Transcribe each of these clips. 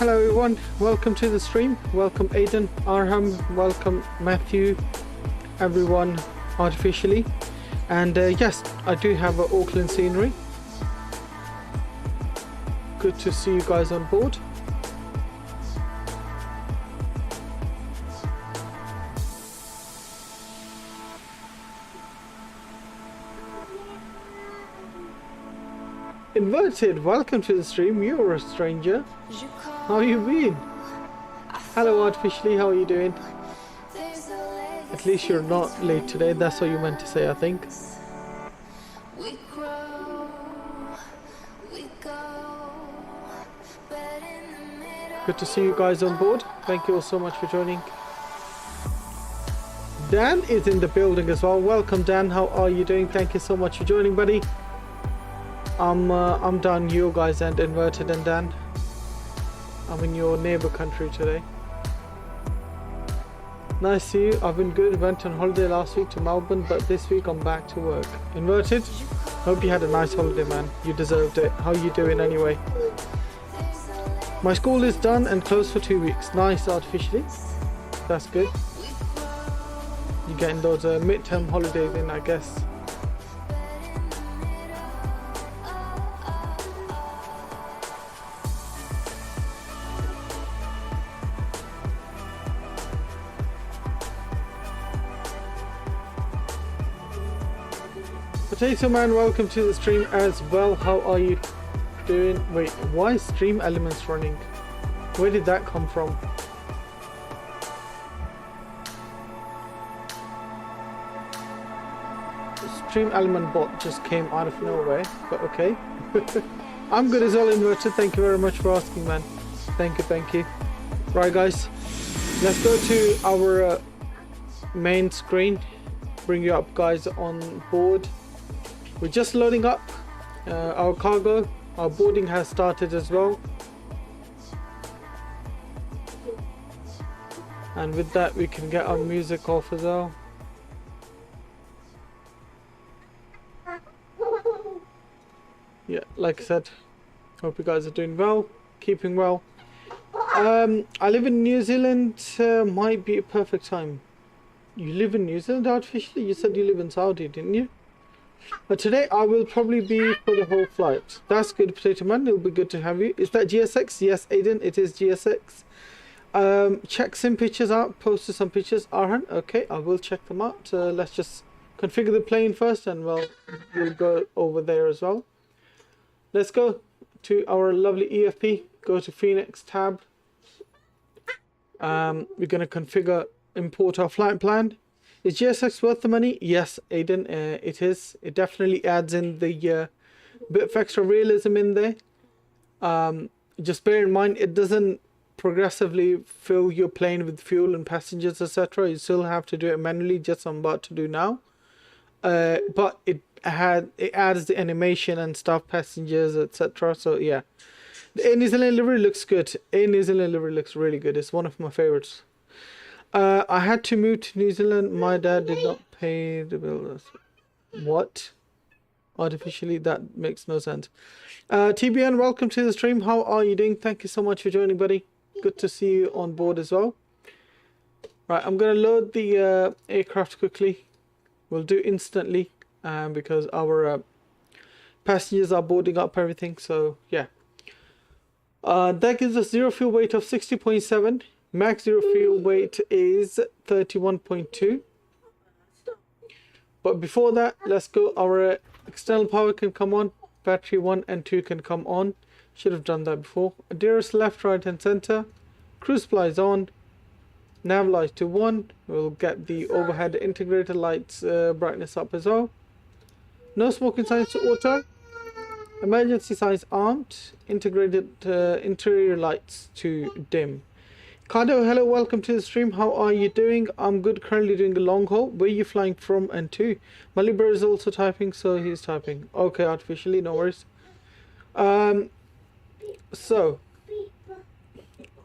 Hello everyone, welcome to the stream. Welcome Aiden, Arham, welcome Matthew, everyone artificially. And yes, I do have an Auckland scenery. Good to see you guys on board. Inverted, welcome to the stream. You're a stranger. How you been? Hello artificially, how are you doing? At least you're not late today, that's what you meant to say, I think. Good to see you guys on board. Thank you all so much for joining. Dan is in the building as well. Welcome Dan, how are you doing? Thank you so much for joining, buddy. I'm down you guys and Inverted and Dan. I'm in your neighbor country today. Nice to see you. I've been good. Went on holiday last week to Melbourne, but this week I'm back to work. Inverted, hope you had a nice holiday, man. You deserved it. How you doing anyway? My school is done and closed for 2 weeks. Nice artificially. That's good. You're getting those midterm holidays in, I guess. Potato Man, welcome to the stream as well. How are you doing? Wait, why is Stream Elements running? Where did that come from? The Stream Element bot just came out of nowhere, but okay. I'm good as well, Inverted. Thank you very much for asking, man. Thank you, thank you. Right, guys, let's go to our main screen. Bring you up, guys, on board. We're just loading up our cargo. Our boarding has started as well. And with that, we can get our music off as well. Yeah, like I said, hope you guys are doing well, keeping well. I live in New Zealand, might be a perfect time. You live in New Zealand artificially? You said you live in Saudi, didn't you? But today I will probably be for the whole flight. That's good, Potato Man. It'll be good to have you. Is that GSX? Yes, Aiden, it is GSX. Check some pictures out. Posted some pictures. Arhan, okay, I will check them out. Let's just configure the plane first, and we'll go over there as well. Let's go to our lovely EFP. Go to Fenix tab. We're gonna configure, import our flight plan. Is GSX worth the money? Yes, Aiden, it is. It definitely adds in the bit of extra realism in there. Just bear in mind, it doesn't progressively fill your plane with fuel and passengers, etc. You still have to do it manually, just I'm about to do now. But it adds the animation and stuff, passengers, etc. So yeah, the Air New Zealand livery looks good. Air New Zealand livery looks really good. It's one of my favorites. I had to move to New Zealand. My dad did not pay the bill. What? Artificially, that makes no sense. TBN, welcome to the stream. How are you doing? Thank you so much for joining, buddy. Good to see you on board as well. Right, I'm going to load the aircraft quickly. We'll do instantly because our passengers are boarding up everything. So, yeah. That gives us zero fuel weight of 60.7. Max zero fuel weight is 31.2. But before that, let's go. Our external power can come on. Battery 1 and 2 can come on. Should have done that before. Adherence left, right and center. Cruise supply is on. Nav light to 1. We'll get the overhead integrated lights brightness up as well. No smoking signs to auto. Emergency signs aren't. Integrated interior lights to dim. Kado, hello, welcome to the stream. How are you doing? I'm good, currently doing a long haul. Where are you flying from and to? Malibra is also typing, so he's typing. Okay, artificially, no worries. So,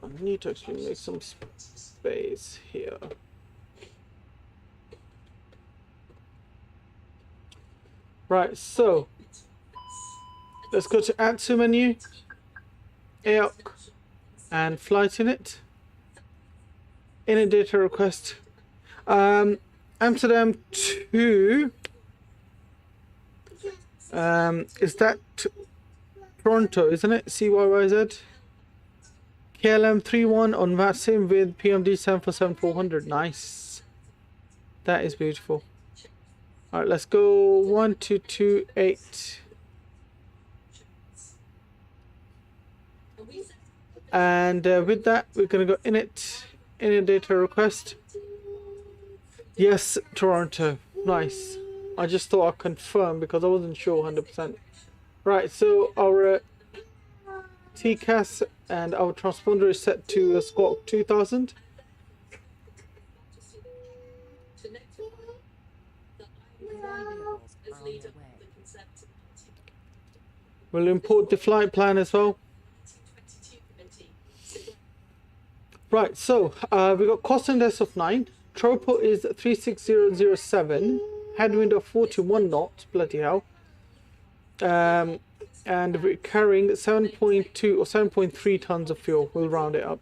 I need to actually make some space here. Right, so, let's go to add to menu. AOC. and flight in it. In a data request. Amsterdam to is that Toronto, isn't it? CYYZ. KLM 31 on Vatsim with PMD 747-400. Nice. That is beautiful. Alright, let's go 1228. And with that, we're going to go in it. In a data request. Yes, Toronto. Nice. I just thought I'd confirm because I wasn't sure 100%. Right, so our TCAS and our transponder is set to Squawk 2000. We'll import the flight plan as well. Right, so we got cost index of 9. Tropo is 36007. Headwind of 41 knots. Bloody hell. And we're carrying 7.2 or 7.3 tons of fuel. We'll round it up.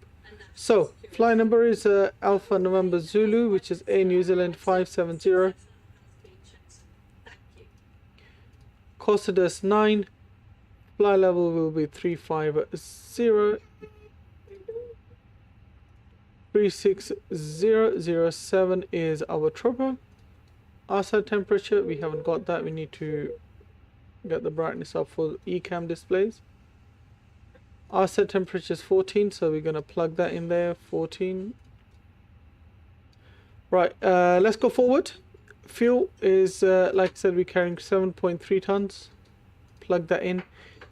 So flight number is Alpha November Zulu, which is A New Zealand 570. Cost index 9. Flight level will be 350. 36007 is our Tropo. Outside temperature, we haven't got that. We need to get the brightness up for eCam displays. Outside temperature is 14, so we're going to plug that in there. 14. Right, let's go forward. Fuel is, like I said, we're carrying 7.3 tons. Plug that in.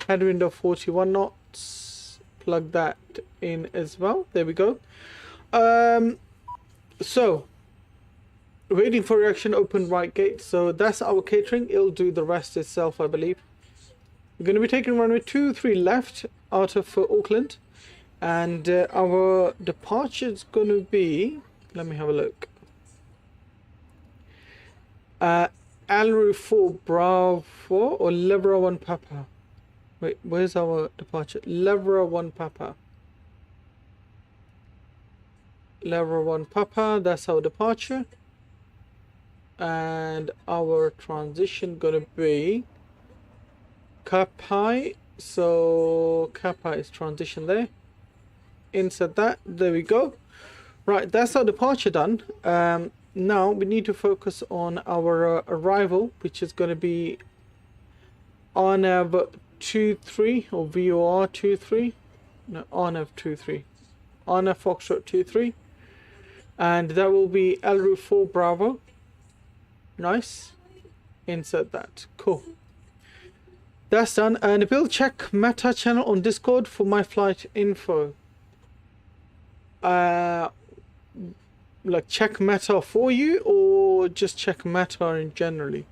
Headwind of 41 knots. Plug that in as well. There we go. So waiting for reaction, open right gate. So that's our catering. It'll do the rest itself, I believe. We're going to be taking runway 23 left out of Auckland, and our departure is going to be, let me have a look, Alru 4 Bravo or Levra 1 Papa. Wait, where's our departure? Levra 1 Papa. Level 1 Papa, that's our departure. And our transition gonna be Kapai. So Kapai is transition there. Insert that, there we go. Right, that's our departure done. Now we need to focus on our arrival, which is gonna be RNV 23 or VOR 23. No, RNV 23. RNV Foxtrot 23. And that will be Elru 4 Bravo. Nice. Insert that. Cool. That's done. And we'll check Meta channel on Discord for my flight info. Like check Meta for you, or just check Meta in generally?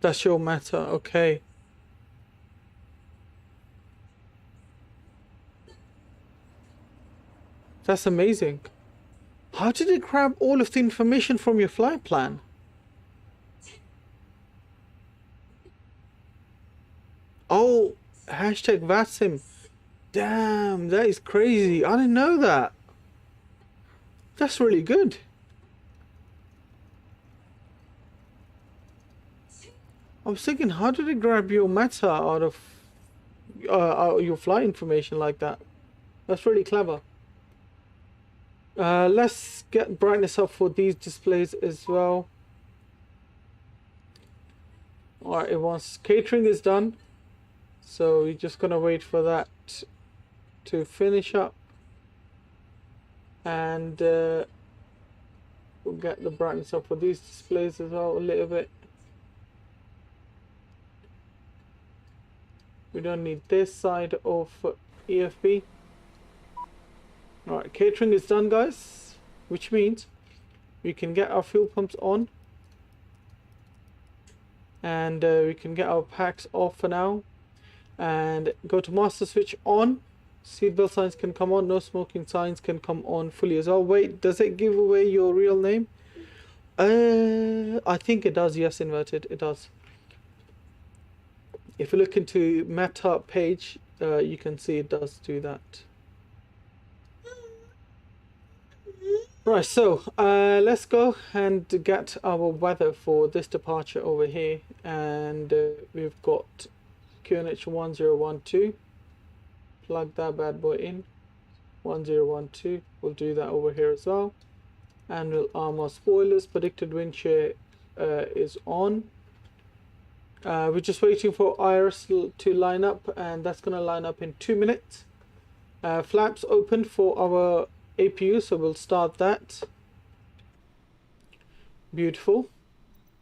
That's your Meta. Okay. That's amazing. How did it grab all of the information from your flight plan? Oh, hashtag Vatsim. Damn, that is crazy. I didn't know that. That's really good. I was thinking, how did it grab your meta out of your flight information like that? That's really clever. Let's get brightness up for these displays as well. Alright, once catering is done, so we're just gonna wait for that to finish up, and we'll get the brightness up for these displays as well a little bit. We don't need this side of EFB. Alright, catering is done, guys, which means we can get our fuel pumps on, and we can get our packs off for now, and go to master switch on. Seatbelt signs can come on, no smoking signs can come on fully as well. Wait, does it give away your real name? I think it does. Yes, inverted. It does. If you look into meta page, you can see it does do that. Right, so let's go and get our weather for this departure over here, and we've got QNH 1012. Plug that bad boy in. 1012. We'll do that over here as well, and we'll arm our spoilers. Predicted wind shear is on. We're just waiting for IRS to line up, and that's going to line up in 2 minutes. Flaps open for our APU, so we'll start that. Beautiful.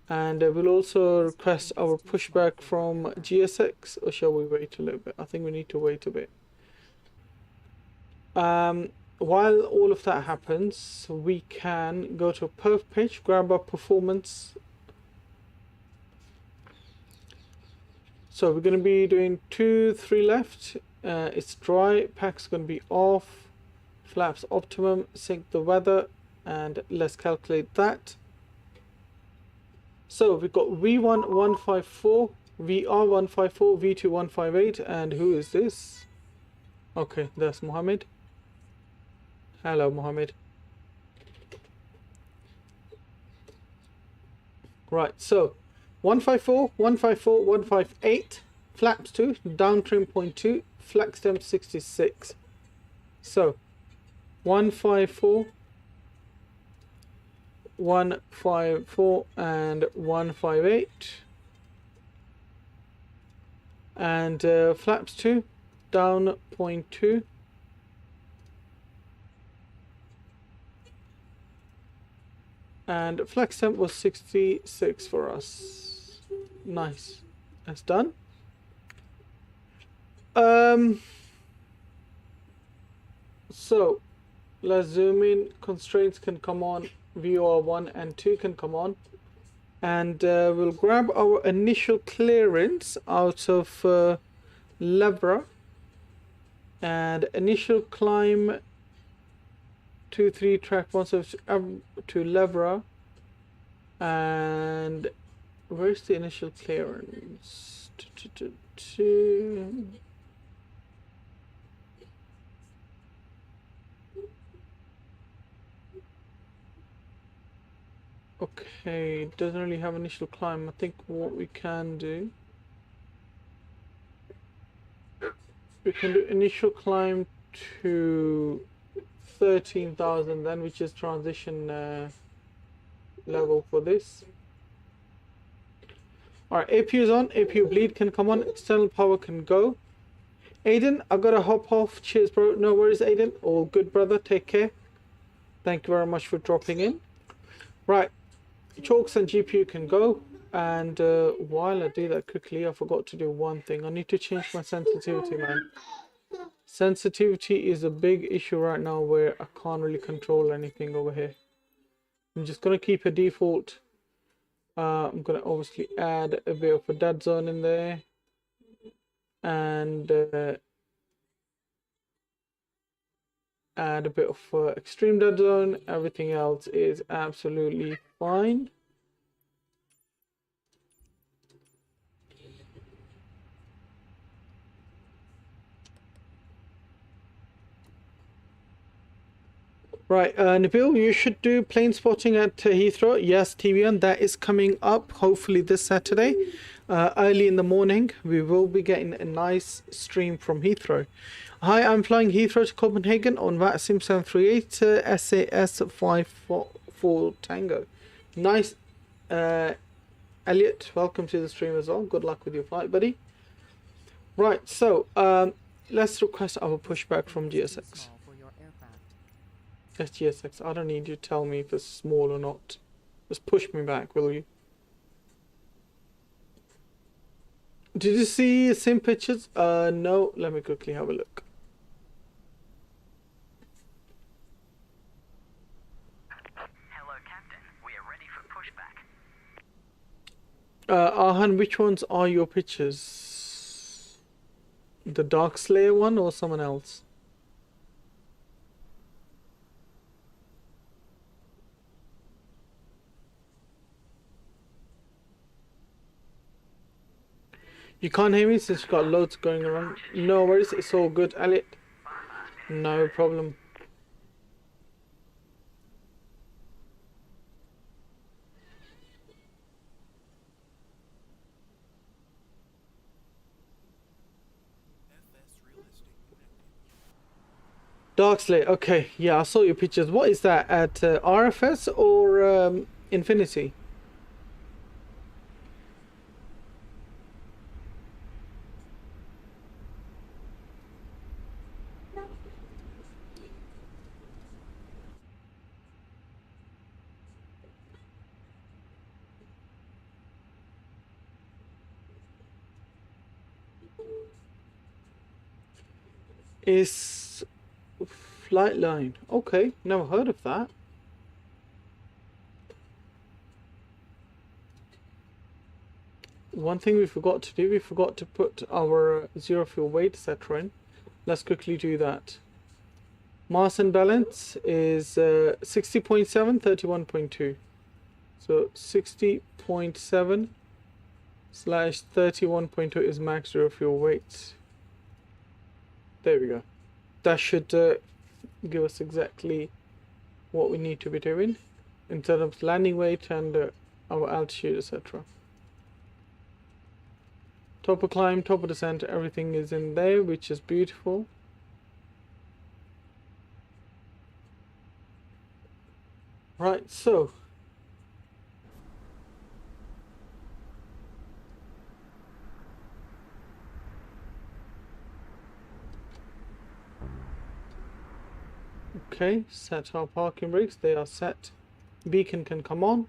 And we'll also request our pushback from GSX, or shall we wait a little bit? I think we need to wait a bit. While all of that happens, we can go to perf page, grab our performance. So we're going to be doing 2, 3 left. It's dry, pack's going to be off, flaps optimum, sync the weather, and let's calculate that. So we've got V1 154, VR 154, V2 158, and who is this? Okay, that's Mohammed. Hello, Mohammed. Right, so 154, 154, 158, flaps 2, down trim 0.2, flex temp 66. So 154, 154, and 158, and flaps 2, down 0.2. And flex temp was 66 for us. Nice. That's done. So let's zoom in. Constraints can come on. VOR 1 and 2 can come on. And we'll grab our initial clearance out of Levra. And initial climb 23 track 172 to Levra. And where's the initial clearance? Okay, doesn't really have initial climb. I think what we can do, we can do initial climb to 13,000 then, which is transition level for this. Alright, APU is on, APU bleed can come on, external power can go. Aiden, I gotta hop off. Cheers, bro. No worries, Aiden. All good, brother. Take care. Thank you very much for dropping in. Right, chalks and GPU can go. And while I do that quickly, I forgot to do one thing. I need to change my sensitivity, man. Sensitivity is a big issue right now where I can't really control anything over here. I'm just gonna keep a default. I'm gonna obviously add a bit of a dead zone in there, and add a bit of extreme dead zone. Everything else is absolutely fine. Right, Nabil, you should do plane spotting at Heathrow. Yes, TVN, that is coming up hopefully this Saturday. Early in the morning, we will be getting a nice stream from Heathrow. Hi, I'm flying Heathrow to Copenhagen on Vatsim 738 SAS 54 Tango. Nice. Elliot, welcome to the stream as well. Good luck with your flight, buddy. Right, so let's request our pushback from GSX. That's GSX. I don't need you to tell me if it's small or not. Just push me back, will you? Did you see sim pictures? No. Let me quickly have a look. Hello, Captain. We are ready for pushback. Arhan, which ones are your pictures? The Dark Slayer one or someone else? You can't hear me since you've got loads going around. No worries, it's all good, Elliot. No problem. Dark Slate, okay, yeah, I saw your pictures. What is that, at RFS or Infinity? Is Flightline. Okay, never heard of that. One thing we forgot to do, we forgot to put our zero fuel weight etc. in. Let's quickly do that. Mass and balance is 60.7, 31.2. So 60.7 slash 31.2 is max zero fuel weight. There we go. That should give us exactly what we need to be doing in terms of landing weight and our altitude, etc. Top of climb, top of descent, everything is in there, which is beautiful. Right, so okay, set our parking brakes, they are set. Beacon can come on.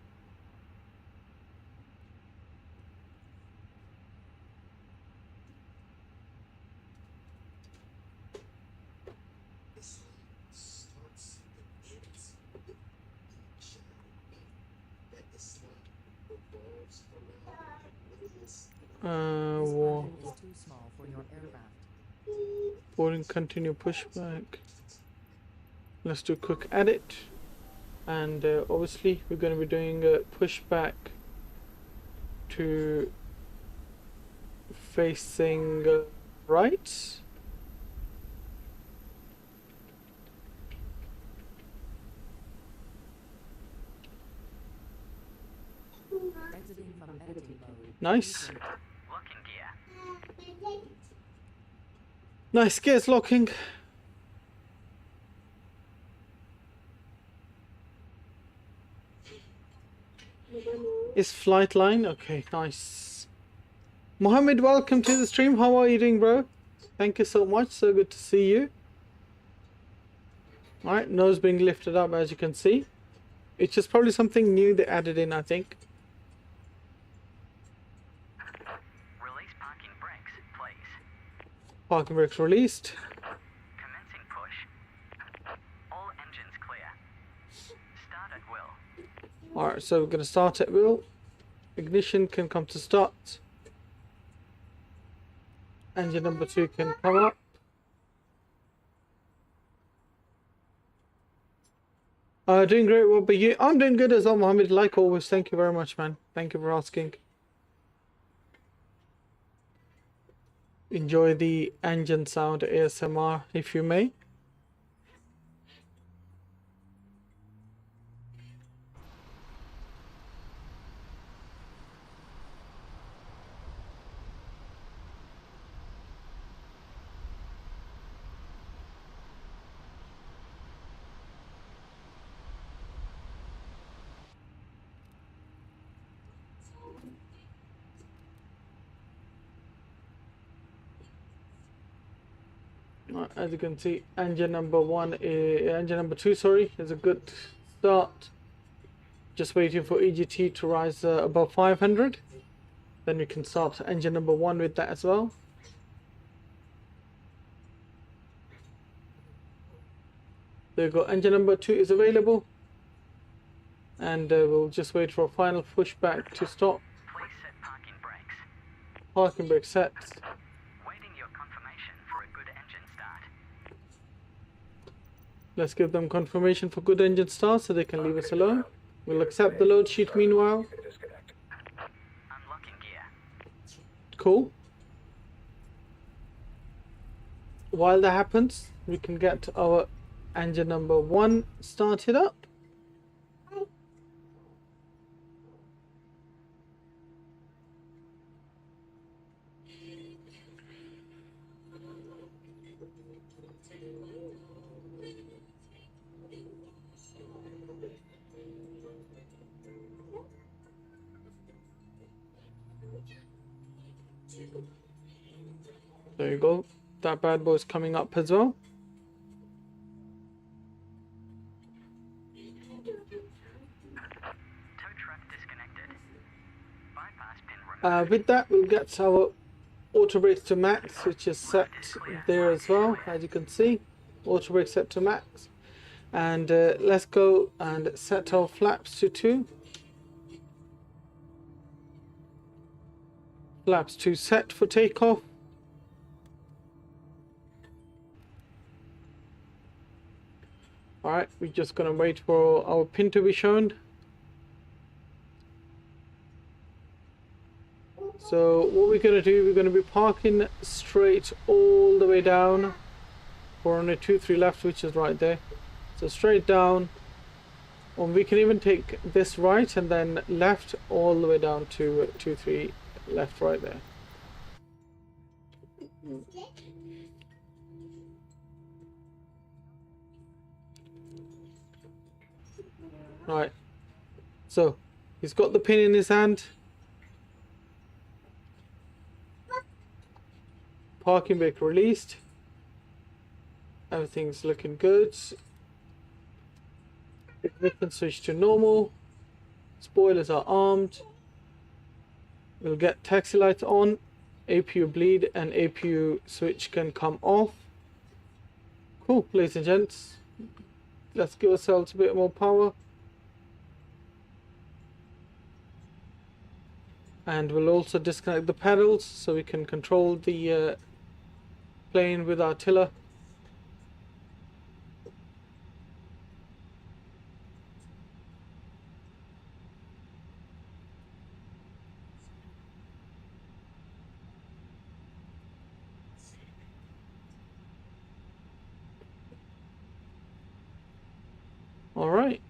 Boarding continue pushback. Let's do a quick edit, and obviously we're going to be doing a pushback to facing right. Nice. Nice, gears locking. Is flight line? Okay, nice. Mohammed, welcome to the stream. How are you doing, bro? Thank you so much. So good to see you. Alright, nose being lifted up as you can see. It's just probably something new they added in, I think. Release parking brakes, please. Parking brakes released. Commencing push. All engines clear. Start at will. Alright, so we're going to start at will. Ignition can come to start. Engine number 2 can come up. Doing great. What about you? I'm doing good as well, Mohammed. Like always. Thank you very much, man. Thank you for asking. Enjoy the engine sound ASMR if you may. As you can see, engine number 2, sorry, is a good start. Just waiting for EGT to rise above 500. Then we can start engine number 1 with that as well. There you go, engine number 2 is available. And we'll just wait for a final pushback to stop. Please set parking brakes. Parking brake set. Waiting your confirmation for a good engine start. Let's give them confirmation for good engine start so they can leave us alone. We'll accept the load sheet meanwhile. Unlocking gear. Cool. while that happens, we can get our engine number 1 started up. There you go. That bad boy's coming up as well. Tow truck disconnected. Bypass pin removed. With that, we'll get our auto brakes to max, which is set there as well, as you can see. Auto brake set to max. And let's go and set our flaps to 2. Flaps 2 set for takeoff. Alright, we're just gonna wait for our pin to be shown. So what we're gonna do, we're gonna be parking straight all the way down for runway 23 left, which is right there. So straight down, or we can even take this right and then left all the way down to 23 left right there. Right, so he's got the pin in his hand. Parking brake released. Everything's looking good. Ignition switch to normal. Spoilers are armed. We'll get taxi lights on. APU bleed and APU switch can come off. Cool, ladies and gents. Let's give ourselves a bit more power. And we'll also disconnect the pedals so we can control the plane with our tiller. All right.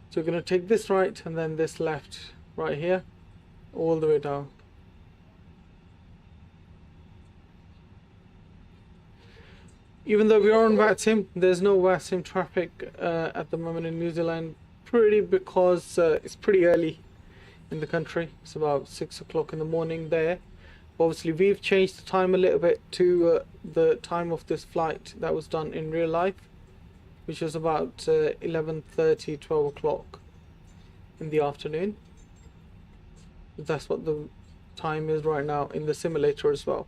So we're going to take this right and then this left right here, all the way down. Even though we are on Vatsim, there's no Vatsim traffic at the moment in New Zealand, because it's pretty early in the country. It's about 6 o'clock in the morning there. Obviously, we've changed the time a little bit to the time of this flight that was done in real life, which was about 11:30, 12 o'clock in the afternoon. That's what the time is right now in the simulator as well.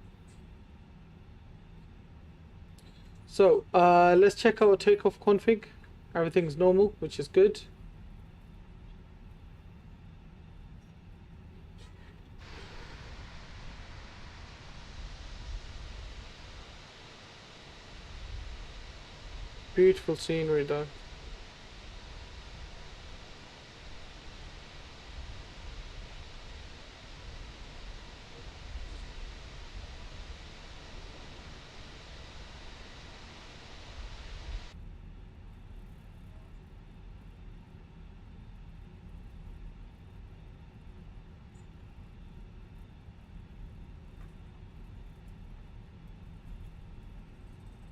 So let's check our takeoff config. Everything's normal, which is good. Beautiful scenery though.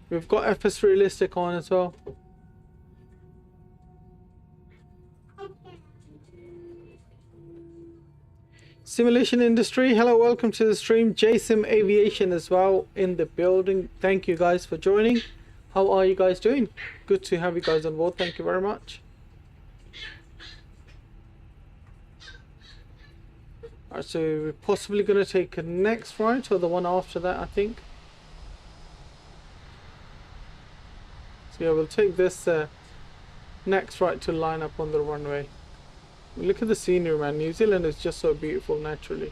We've got FS Realistic on as well. Simulation industry, hello, welcome to the stream. JSim Aviation as well in the building. Thank you guys for joining. How are you guys doing? Good to have you guys on board. Thank you very much. Alright, so we're possibly going to take a next right or the one after that, I think. So yeah, we'll take this next right to line up on the runway. Look at the scenery, man. New Zealand is just so beautiful naturally.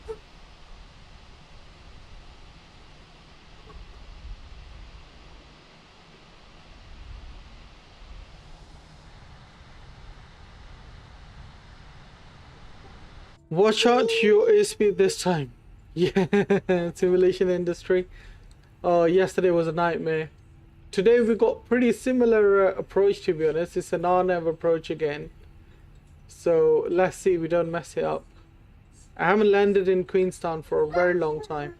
Watch out your airspeed this time. Yeah, simulation industry. Oh, yesterday was a nightmare. Today we got pretty similar approach, to be honest. It's an RNVA approach again. So let's see we don't mess it up. I haven't landed in Queenstown for a very long time.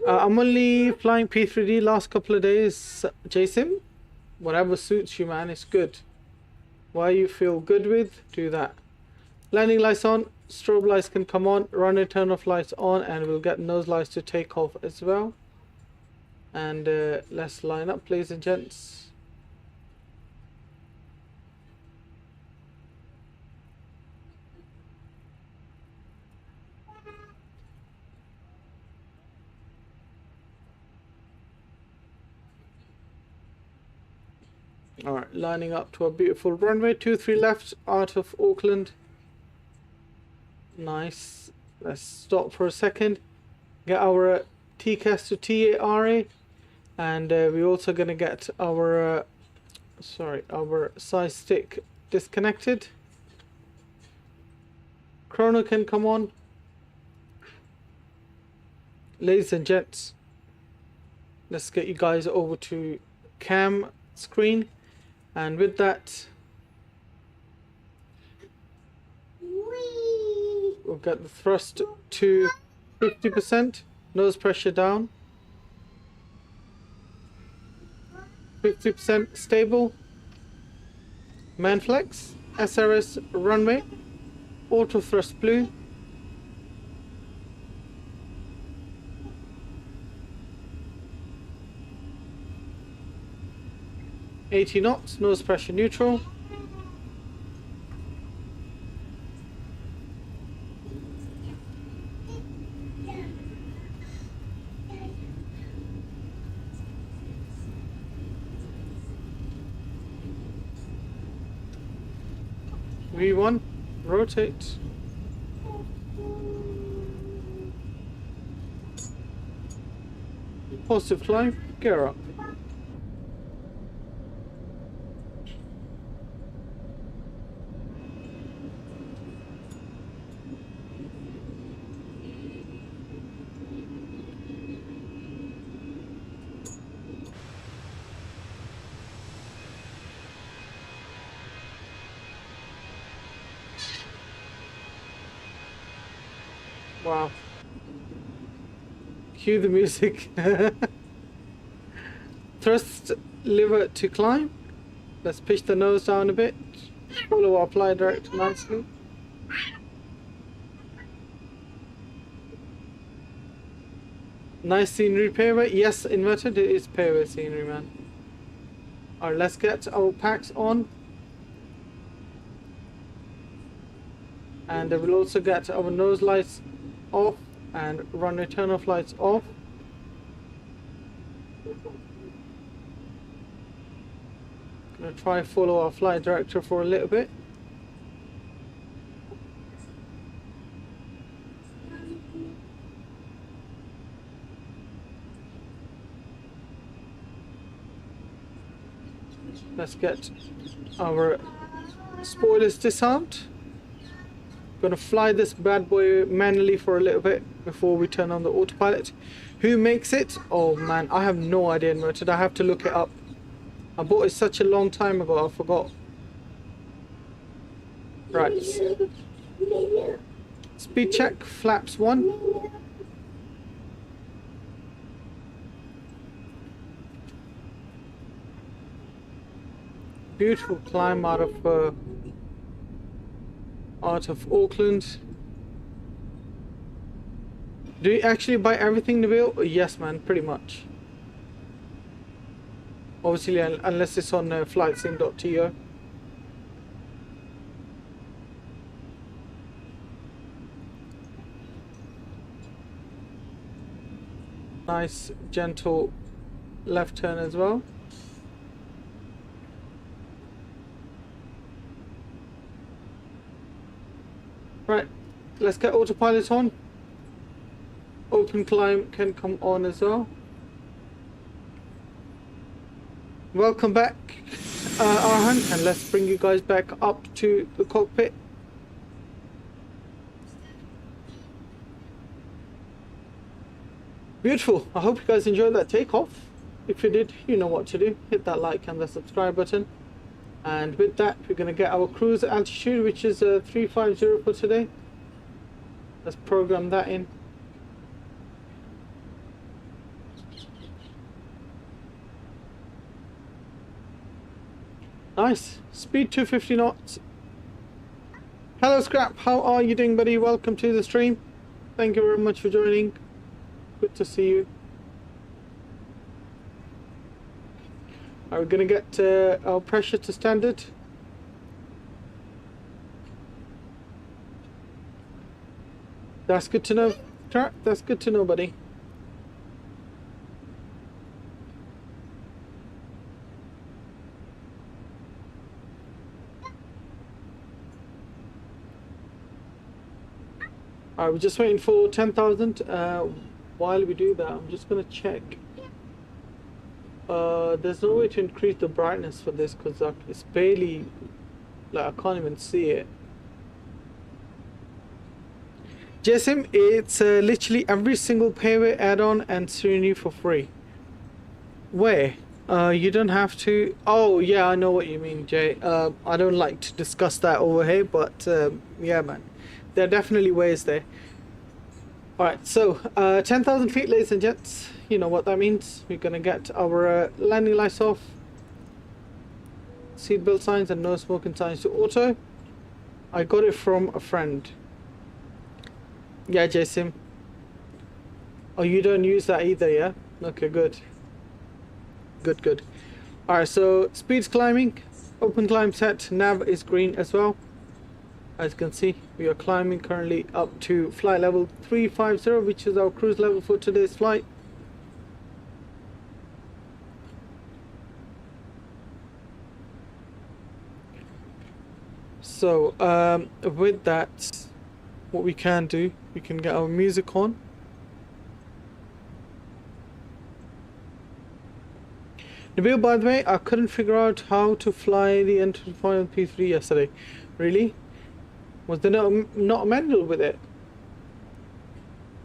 I'm only flying P3D last couple of days, Jason. Whatever suits you, man, it's good. Why you feel good with, do that. Landing lights on, strobe lights can come on, runway turn-off lights on, and we'll get nose lights to take off as well. And let's line up, ladies and gents. Alright, lining up to a beautiful runway. 23 left out of Auckland. Nice. Let's stop for a second. Get our TCAS to TARA. And we're also going to get our our side stick disconnected. Chrono can come on. Ladies and gents, let's get you guys over to cam screen. And with that, we'll get the thrust to 50%, nose pressure down, 50% stable, man flex, SRS runway, auto thrust blue, $80 knots, nose pressure neutral. V1, rotate. Positive climb, gear up. Wow. Cue the music. Thrust lever to climb. Let's pitch the nose down a bit. Follow our fly director nicely. Nice scenery pairway. Yes, inverted, it is pairway scenery, man. Alright, let's get our packs on. And we'll also get our nose lights off and runway turn-off lights off. Gonna try follow our flight director for a little bit. Let's get our spoilers disarmed. Gonna fly this bad boy manually for a little bit before we turn on the autopilot. Who makes it? Oh man, I have no idea, Inverted. I have to look it up. I bought it such a long time ago, I forgot. Right. Speed check, flaps 1. Beautiful climb out of Auckland. Do you actually buy everything, Nabil? Yes, man, pretty much. Obviously, unless it's on flightsim.to. Nice, gentle left turn as well. Right, let's get autopilot on. Open climb can come on as well. Welcome back. Arhan, and let's bring you guys back up to the cockpit. Beautiful. I hope you guys enjoyed that takeoff. If you did, you know what to do. Hit that like and the subscribe button. And with that, we're going to get our cruise altitude, which is 350 for today. Let's program that in. Nice. Speed 250 knots. Hello Scrap, how are you doing, buddy? Welcome to the stream. Thank you very much for joining. Good to see you. Are we going to get our pressure to standard? That's good to know. That's good to know, buddy. Alright, we're just waiting for 10,000. While we do that, I'm just going to check. There's no way to increase the brightness for this because it's barely, like, I can't even see it. JSM, it's literally every single payware add-on and Siri for free. Where? You don't have to. Oh yeah, I know what you mean, Jay. I don't like to discuss that over here, but yeah, man, there are definitely ways there. Alright, so 10,000 feet, ladies and gents. You know what that means. We're gonna get our landing lights off, seatbelt signs and no smoking signs to auto. I got it from a friend. Yeah, Jason. Oh, you don't use that either, yeah? Okay, good. Good. Alright, so speed's climbing. Open climb set. Nav is green as well. As you can see, we are climbing currently up to flight level 350, which is our cruise level for today's flight. So, with that, what we can do, we can get our music on. Nabil, by the way, I couldn't figure out how to fly the N25 P3 yesterday. Really? Was there not a manual with it?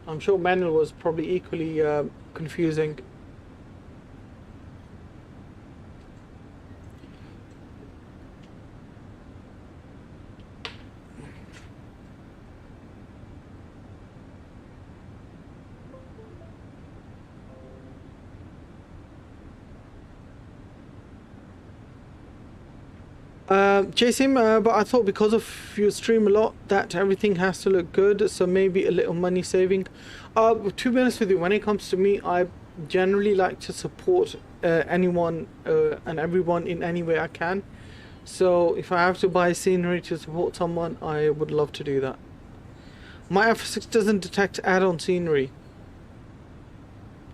I'm sure manual was probably equally confusing. Jason, but I thought because of you stream a lot that everything has to look good, so maybe a little money saving. To be honest with you, when it comes to me, I generally like to support anyone and everyone in any way I can. So if I have to buy scenery to support someone, I would love to do that. My F6 doesn't detect add-on scenery.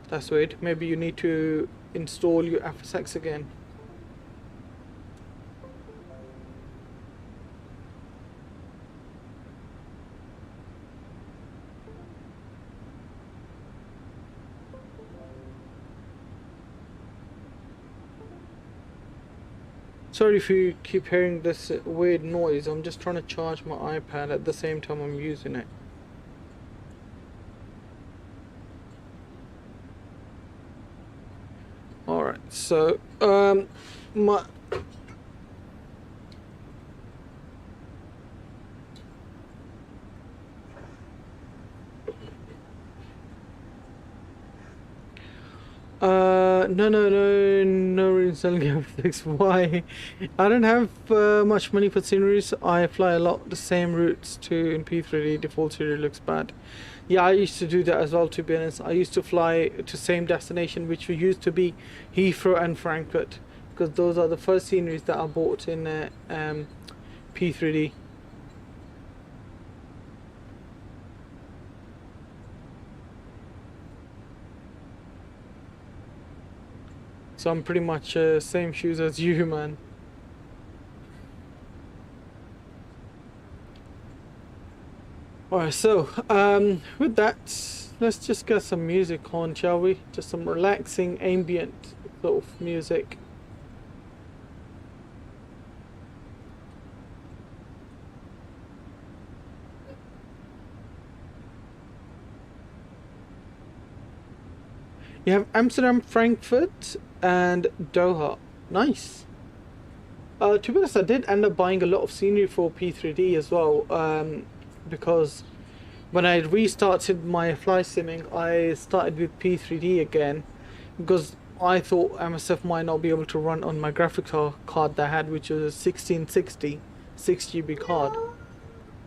That's weird. Maybe you need to install your FSX again. Sorry if you keep hearing this weird noise. I'm just trying to charge my iPad at the same time I'm using it. Alright, so my no reselling F6. Why? I don't have much money for sceneries. I fly a lot the same routes to in P3D. Default scenery looks bad. Yeah, I used to do that as well, to be honest. I used to fly to same destination, which used to be Heathrow and Frankfurt, because those are the first sceneries that I bought in P3D. So I'm pretty much same shoes as you, man. Alright, so with that, let's just get some music on, shall we? Just some relaxing ambient sort of music. You have Amsterdam, Frankfurt, and Doha. Nice. To be honest, I did end up buying a lot of scenery for P3D as well, because when I restarted my fly simming, I started with P3D again, because I thought MSF might not be able to run on my graphics card that I had, which was a 1660 6GB card.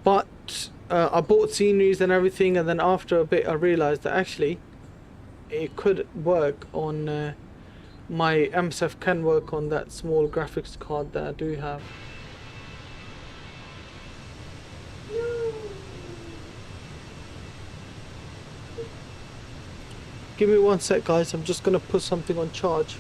But I bought sceneries and everything, and then after a bit I realized that actually it could work on my MSF can work on that small graphics card that I do have. Give me one sec, guys. I'm just gonna put something on charge.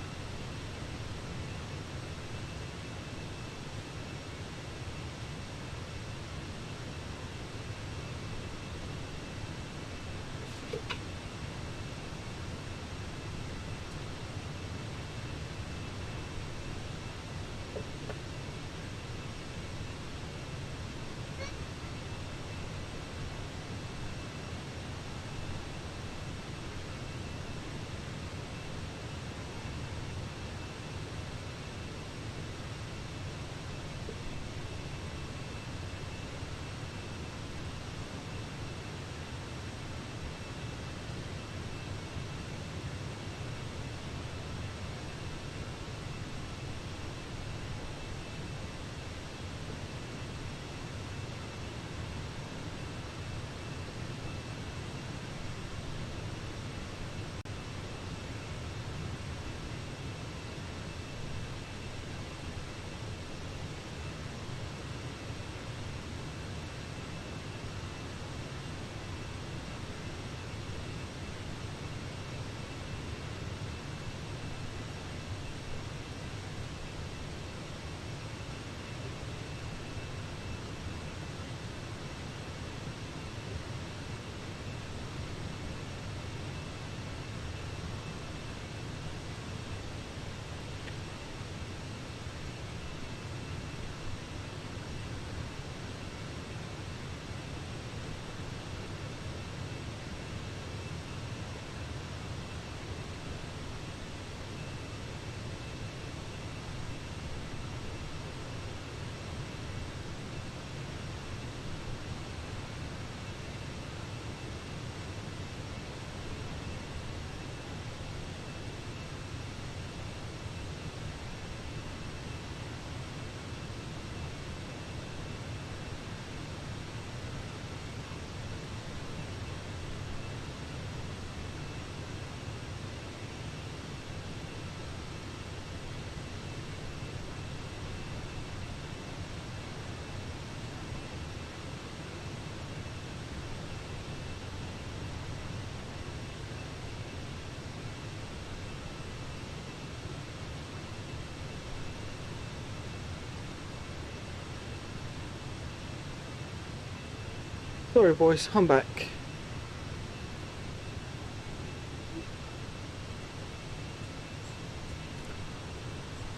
Sorry boys, I'm back.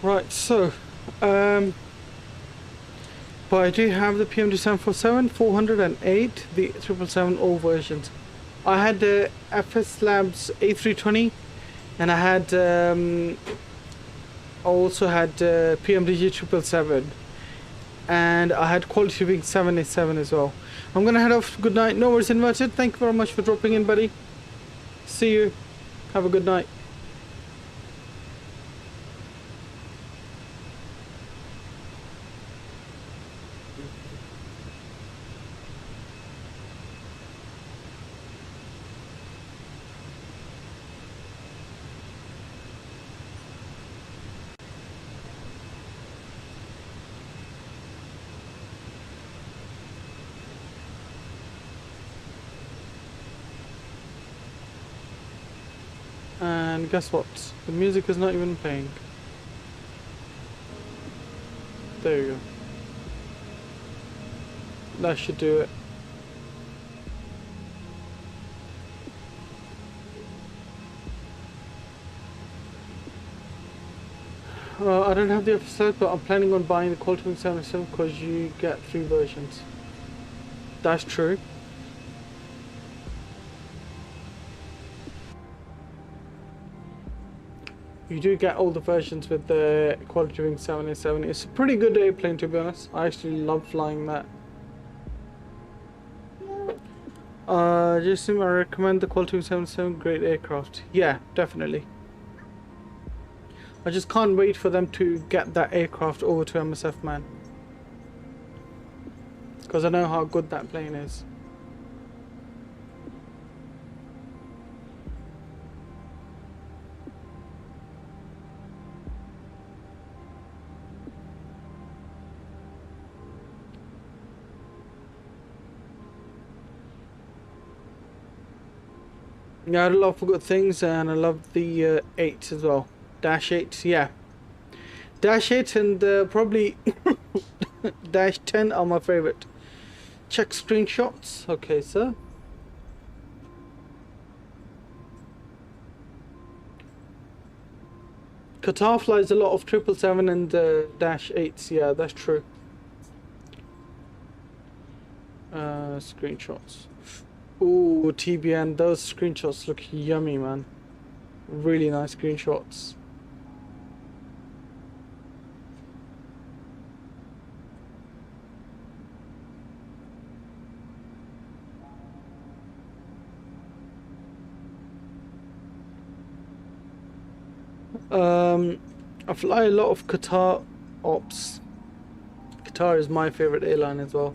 Right, so but I do have the PM2 747, 408, the 777 all versions. I had the FS Labs A320, and I had I also had PMDG 777, and I had Quality Wing 787 as well. I'm gonna head off. Good night. No worries, Inverted. Thank you very much for dropping in, buddy. See you. Have a good night. And guess what? The music is not even playing. There you go. That should do it. I don't have the FSLTL, but I'm planning on buying the Quality Wing 77 because you get 3 versions. That's true. You do get all the versions with the Quality Wing 787. It's a pretty good airplane, to be honest. I actually love flying that. Jason, I recommend the Quality Wing 787. Great aircraft. Yeah, definitely. I just can't wait for them to get that aircraft over to MSF, man. Because I know how good that plane is. Yeah, I had a lot of good things, and I love the 8 as well. Dash 8, yeah. Dash 8 and probably Dash 10 are my favorite. Check screenshots. Okay, sir. Qatar flies a lot of 777 and Dash 8s. Yeah, that's true. Screenshots. Ooh, TBN. Those screenshots look yummy, man. Really nice screenshots. I fly a lot of Qatar ops. Qatar is my favorite airline as well.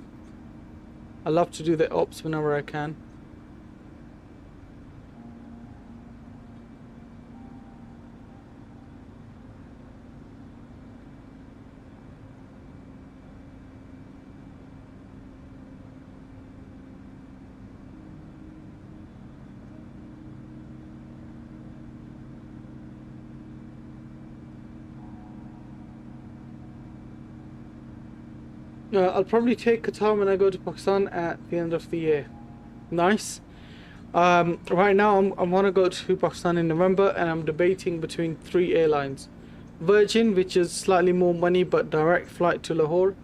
I love to do the ops whenever I can. I'll probably take Qatar when I go to Pakistan at the end of the year. Nice. Right now I want to go to Pakistan in November, and I'm debating between 3 airlines. Virgin, which is slightly more money but direct flight to Lahore,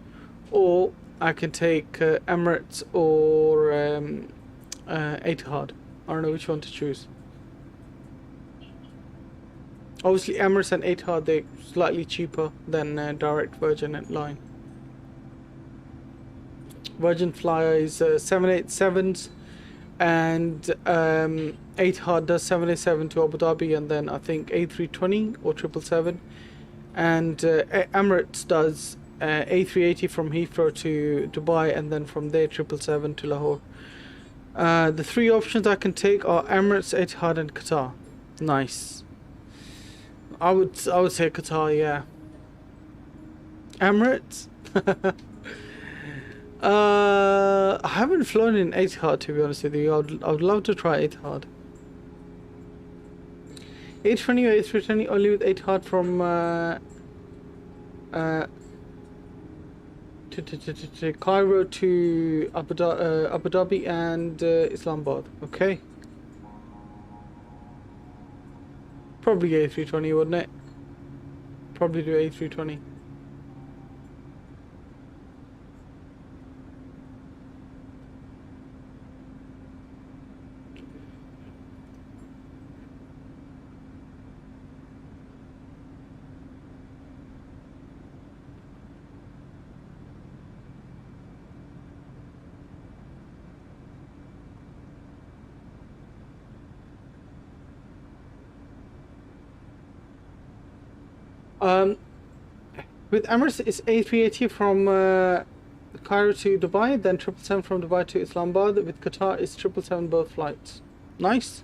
or I can take Emirates or Etihad. I don't know which one to choose. Obviously Emirates and Etihad, they're slightly cheaper than direct Virgin line. Virgin flies 787s, and Etihad does 787 to Abu Dhabi, and then I think A320 or 777, and Emirates does A380 from Heathrow to Dubai, and then from there 777 to Lahore. The 3 options I can take are Emirates, Etihad, and Qatar. Nice. I would say Qatar, yeah. Emirates. I haven't flown in Etihad, to be honest with you. I would love to try Etihad. A320 or A320 only with Etihad from to Cairo to Abu Dhabi and Islamabad. Okay. Probably A320, wouldn't it? Probably do A320. With Emirates, it's A380 from Cairo to Dubai, then 777 from Dubai to Islamabad. With Qatar, it's 777 both flights. Nice.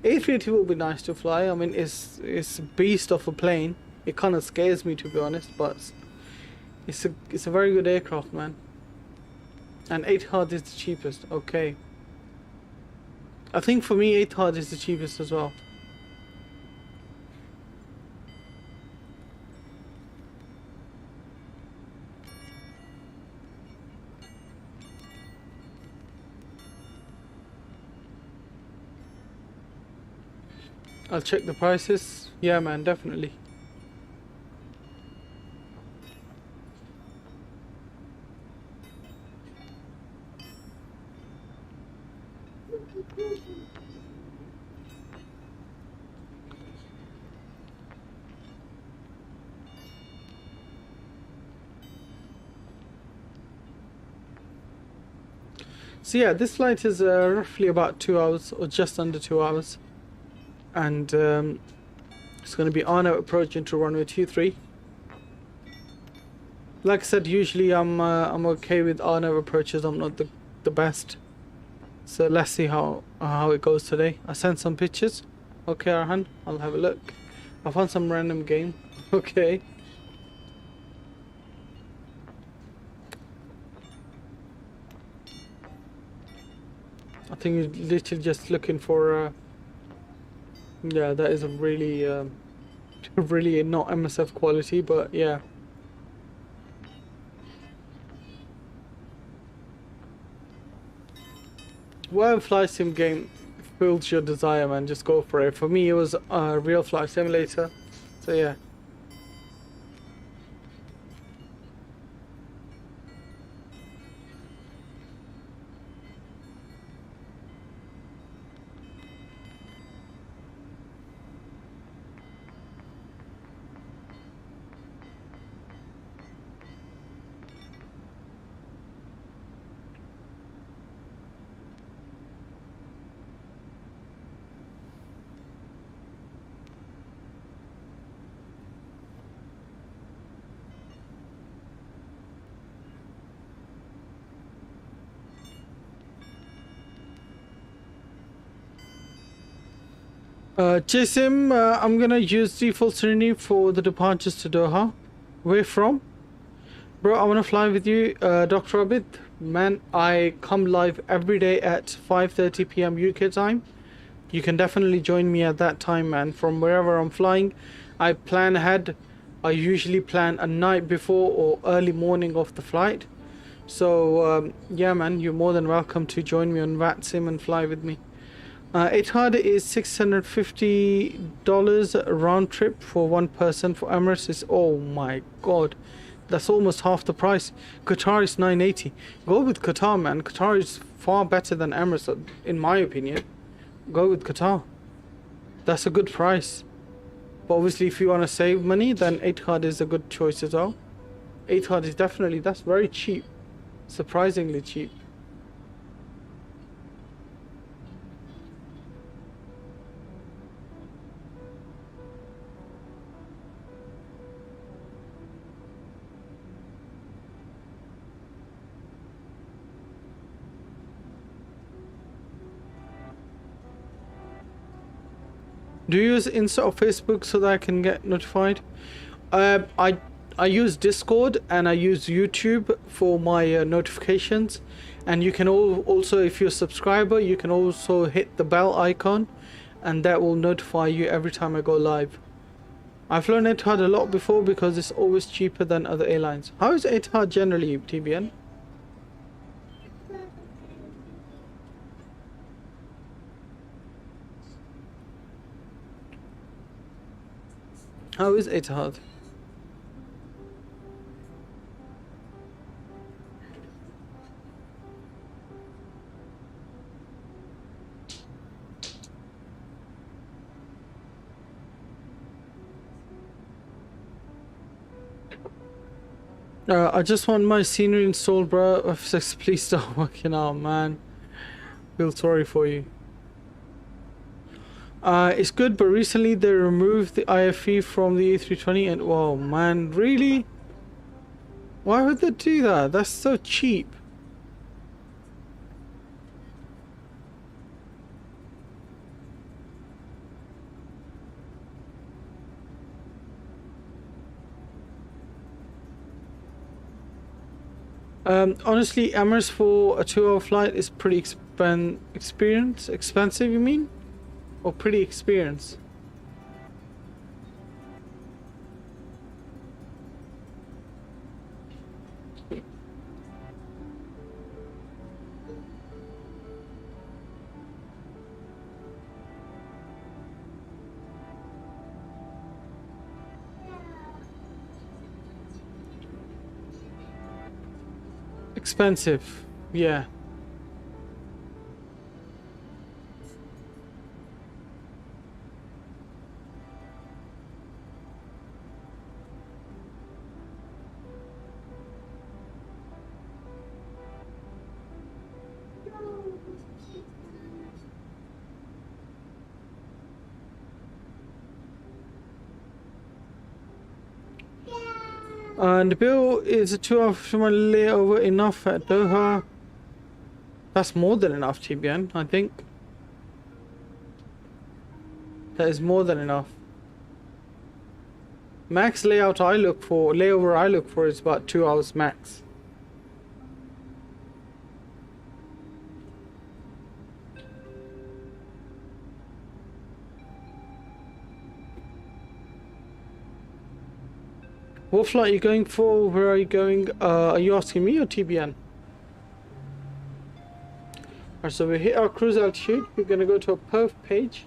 A380 will be nice to fly. I mean, it's a beast of a plane. It kind of scares me, to be honest, but it's a very good aircraft, man. And Etihad is the cheapest. Okay. I think for me, Etihad is the cheapest as well. I'll check the prices. Yeah, man, definitely. So yeah, this flight is roughly about 2 hours or just under 2 hours, and it's going to be RNVA Approach into runway 23. Like I said, usually I'm okay with RNVA approaches. I'm not the best. So let's see how it goes today. I sent some pictures. Okay, Arhan, I'll have a look. I found some random game. Okay. I think you're literally just looking for. Yeah, that is a really, really not MSF quality, but yeah. Whatever flight sim game fills your desire, man, just go for it. For me, it was a real flight simulator. So yeah. JSIM, I'm gonna use default Serenity for the departures to Doha. Where from? Bro, I wanna fly with you, Dr. Abid. Man, I come live every day at 5:30 p.m. UK time. You can definitely join me at that time, man. From wherever I'm flying, I plan ahead. I usually plan a night before or early morning of the flight. So, yeah, man, you're more than welcome to join me on Vatsim and fly with me. Etihad is $650 round trip for one person. For Emirates is, oh my god, that's almost half the price. Qatar is $980. Go with Qatar, man. Qatar is far better than Emirates, in my opinion. Go with Qatar. That's a good price. But obviously, if you want to save money, then Etihad is a good choice as well. Etihad is definitely, that's very cheap. Surprisingly cheap. Do you use Insta or Facebook so that I can get notified? I use Discord and I use YouTube for my notifications. And you can also, if you're a subscriber, you can also hit the bell icon, and that will notify you every time I go live. I've flown Etihad a lot before because it's always cheaper than other airlines. How is Etihad generally, TBN? How is Etihad? I just want my scenery installed, bro. F6, please stop working out, man. Feel sorry for you. It's good, but recently they removed the IFE from the A320 and whoa, man, really? Why would they do that? That's so cheap. Honestly, Emirates for a 2-hour flight is pretty expensive, you mean? Or pretty experienced? Expensive, yeah. And Bill, is a 2-hour layover enough at Doha? That's more than enough, TBN, I think. That is more than enough. Max layover I look for is about 2 hours max. What flight are you going for? Where are you going? Are you asking me or TBN? Alright, so we hit our cruise altitude. We're going to go to a perf page.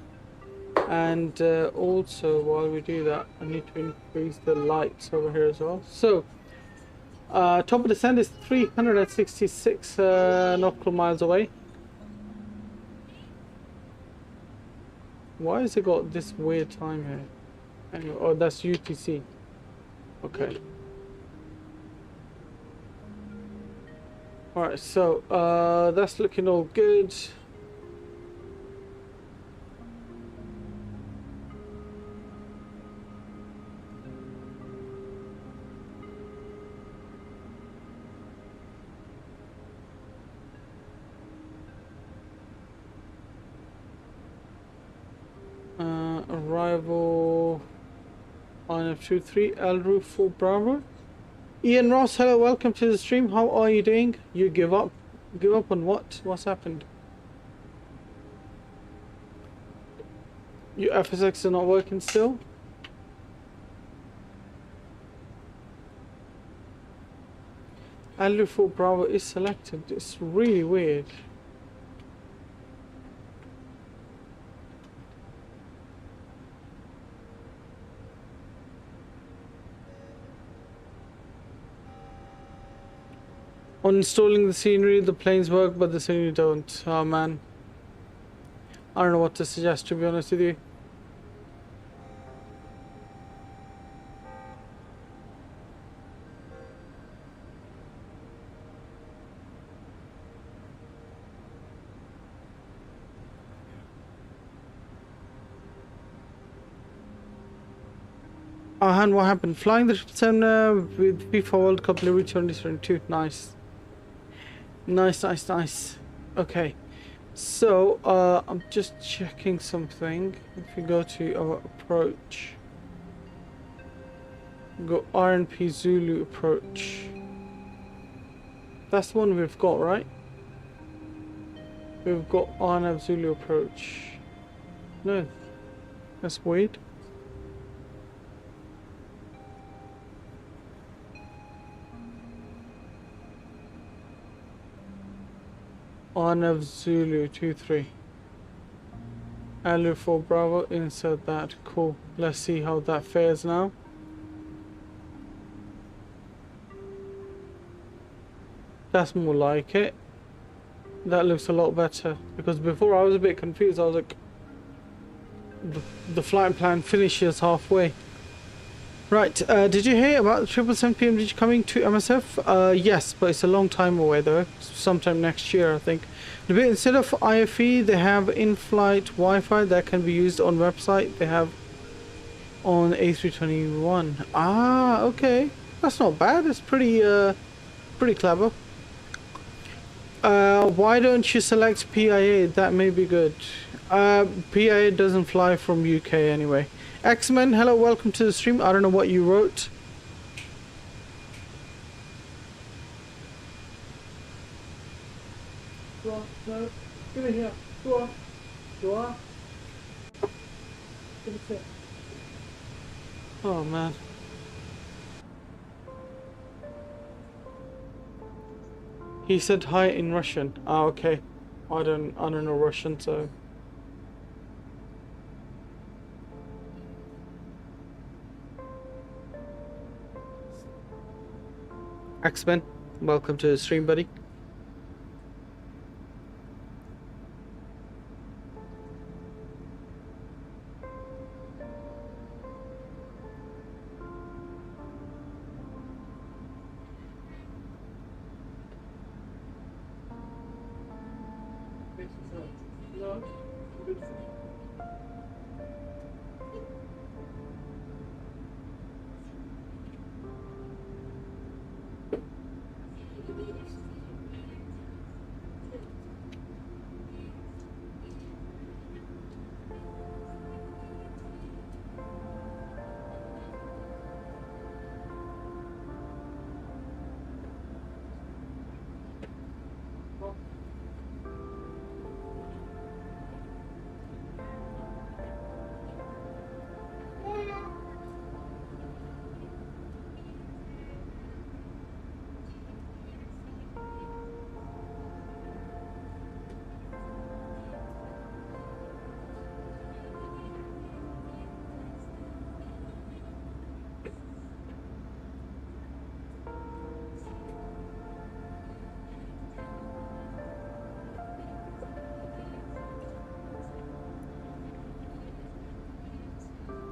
And also, while we do that, I need to increase the lights over here as well. So, top of descent is 366 nautical miles away. Why has it got this weird time here? Anyway, oh, that's UTC. Okay. Alright, so that's looking all good. Arrival on F23 L roof for Bravo. Ian Ross, hello, welcome to the stream. How are you doing? You give up? Give up on what? What's happened? Your FSX are not working still? L roof for Bravo is selected. It's really weird. On installing the scenery, the planes work, but the scenery don't. Oh man. I don't know what to suggest, to be honest with you. Han, what happened? Flying the 777 with FIFA World Cup delivery 2022. Nice. Nice. Okay. So, I'm just checking something. If we go to our approach, go RNP Zulu approach. That's the one we've got, right? We've got RNV Zulu approach. No, that's weird. RNV Zulu 23. Alu 4 Bravo, insert that. Cool. Let's see how that fares now. That's more like it. That looks a lot better. Because before I was a bit confused. I was like, the flight plan finishes halfway. Right, did you hear about the 777 PMDG coming to MSF? Yes, but it's a long time away though. Sometime next year, I think. Instead of IFE, they have in-flight Wi-Fi that can be used on website. They have on A321. Ah, okay. That's not bad. It's pretty clever. Why don't you select PIA? That may be good. PIA doesn't fly from UK anyway. X-Men, hello, welcome to the stream. I don't know what you wrote. Go on, no. Give it here. Go on. Go on. Give it here. Oh man. He said hi in Russian. Ah, okay. I don't know Russian, so. X-Men, welcome to the stream, buddy. No.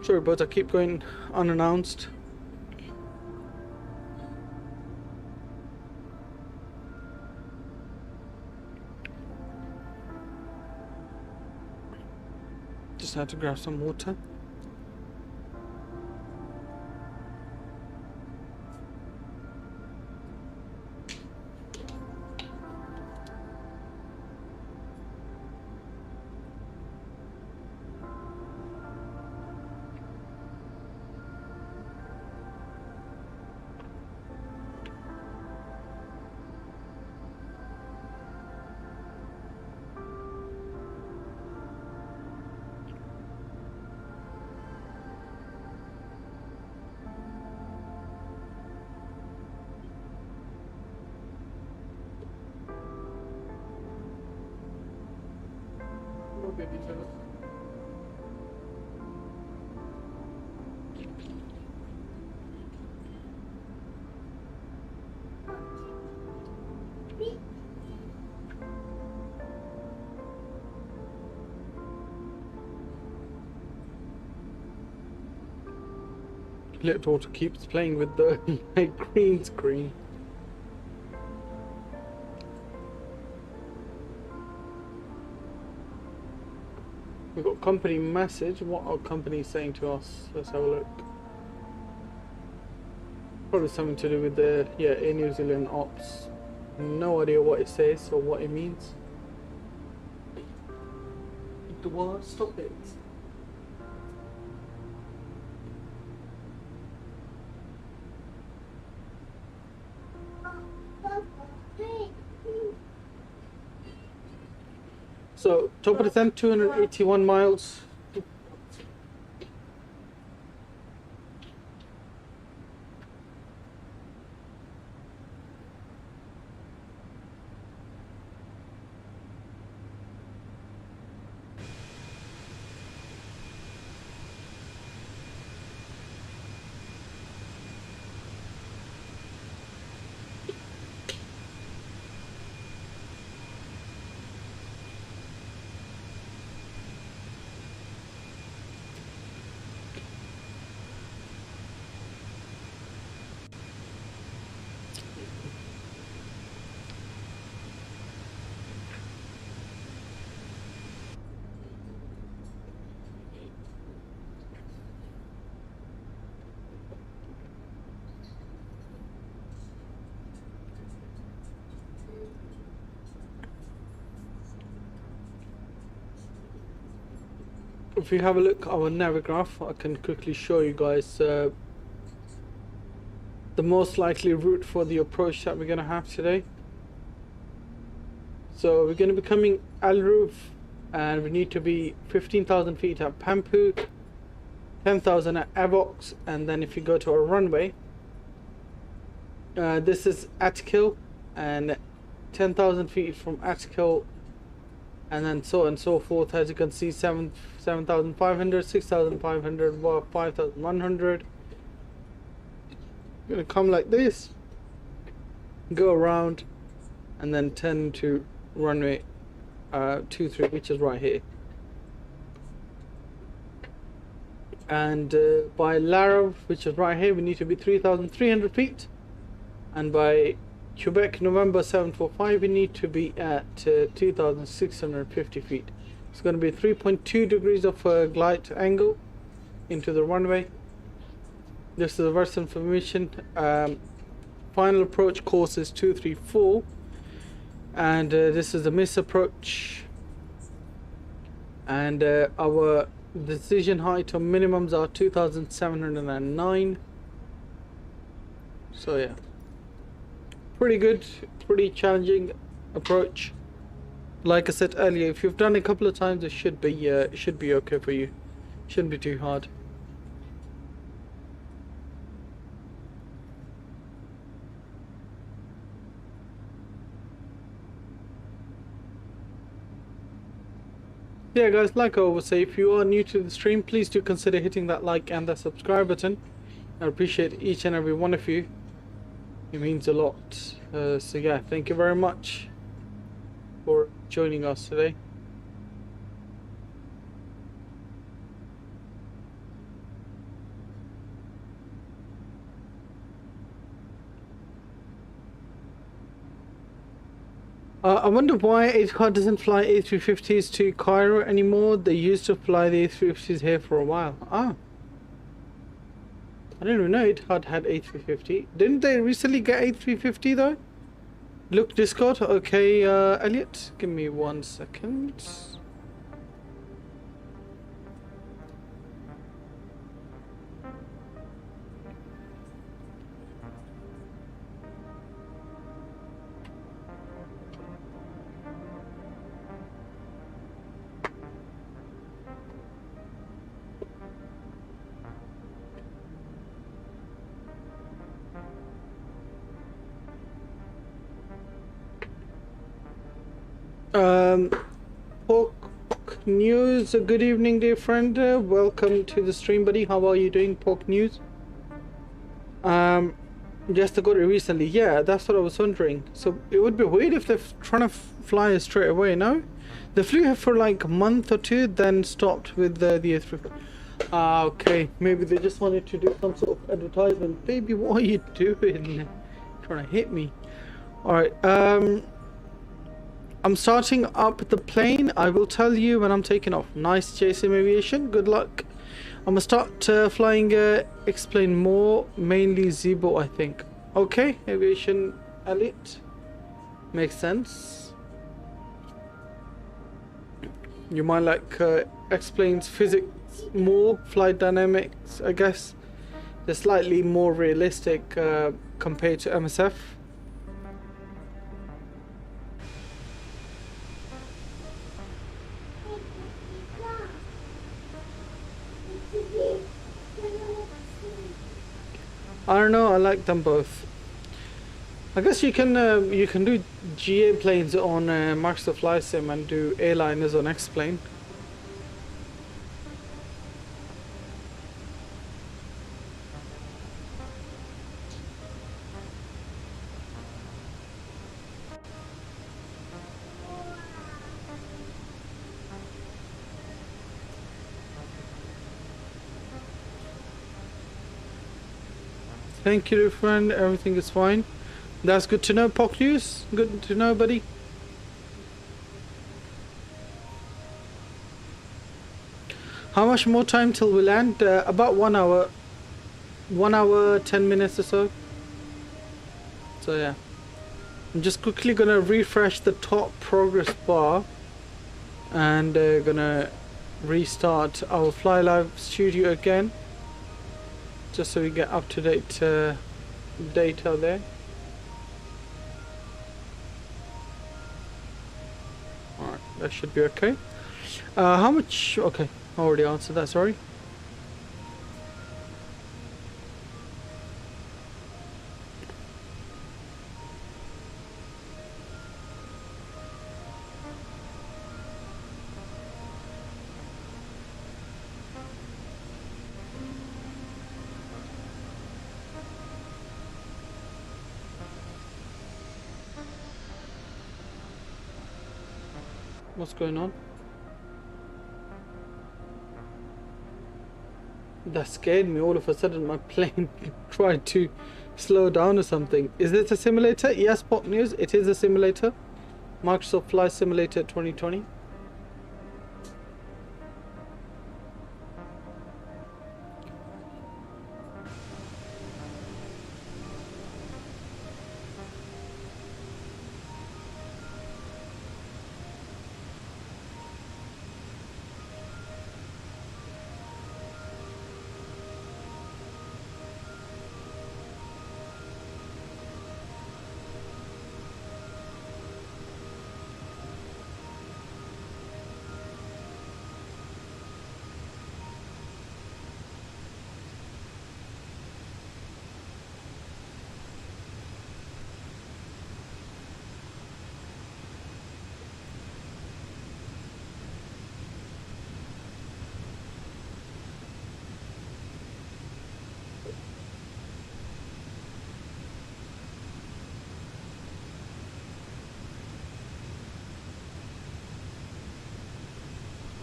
Sorry, but I keep going unannounced. Just had to grab some water. Little daughter keeps playing with the like, green screen. We've got company message. What are companies saying to us? Let's have a look. Probably something to do with the Air New Zealand ops. No idea what it says or what it means. Stop it. So, top of the 10, 281 miles. If you have a look at our Navigraph, I can quickly show you guys the most likely route for the approach that we're going to have today. So we're going to be coming Alroof, and we need to be 15,000 feet at Pampu, 10,000 at Avox, and then if you go to our runway, this is Atkill, and 10,000 feet from Atkill, and then so on and so forth. As you can see, 7,500, 6,500, 5,100. Gonna come like this, go around, and then turn to runway 23, which is right here. And by Lara, which is right here, we need to be 3,300 feet, and by Quebec, November 745, we need to be at 2,650 feet. It's going to be 3.2 degrees of glide angle into the runway. This is the verse information. Final approach course is 234, and this is the miss approach. And our decision height or minimums are 2,709. So yeah, pretty good, pretty challenging approach. Like I said earlier, if you've done it a couple of times, it should be okay for you. Shouldn't be too hard. Yeah guys, like I always say, if you are new to the stream, please do consider hitting that like and that subscribe button. I appreciate each and every one of you. It means a lot. So yeah, thank you very much for joining us today. I wonder why Etihad doesn't fly A350s to Cairo anymore. They used to fly the A350s here for a while. Ah, I didn't even know Etihad had A350. Didn't they recently get A350 though? Look, Discord. Okay, Elliot, give me 1 second. Pork News, good evening dear friend, welcome to the stream buddy. How are you doing, Pork News? Just I got it recently. Yeah, that's what I was wondering. So it would be weird if they're trying to fly it straight away. No, they flew here for like a month or two, then stopped with the A350. Ah, okay, maybe they just wanted to do some sort of advertisement. Baby, what are you doing? Trying to hit me. All right, I'm starting up the plane. I will tell you when I'm taking off. Nice, JSM Aviation. Good luck. I'm gonna start flying. Explain more. Mainly Zibo, I think. Okay, Aviation Elite. Makes sense. You might like explains physics more, flight dynamics. I guess they're slightly more realistic compared to MSF. I don't know. I like them both. I guess you can do GA planes on Microsoft Flight Sim and do airliners on X-Plane. Thank you, friend. Everything is fine. That's good to know, Pock News. Good to know, buddy. How much more time till we land? About 1 hour. 1 hour, 10 minutes or so. So yeah. I'm just quickly gonna refresh the top progress bar. And gonna restart our Fly Live studio again. Just so we get up-to-date data there. Alright, that should be okay. How much? Okay, I already answered that, sorry. What's going on? That scared me. All of a sudden my plane tried to slow down or something. Is it a simulator? Yes, Pop News. It is a simulator. Microsoft Flight Simulator 2020.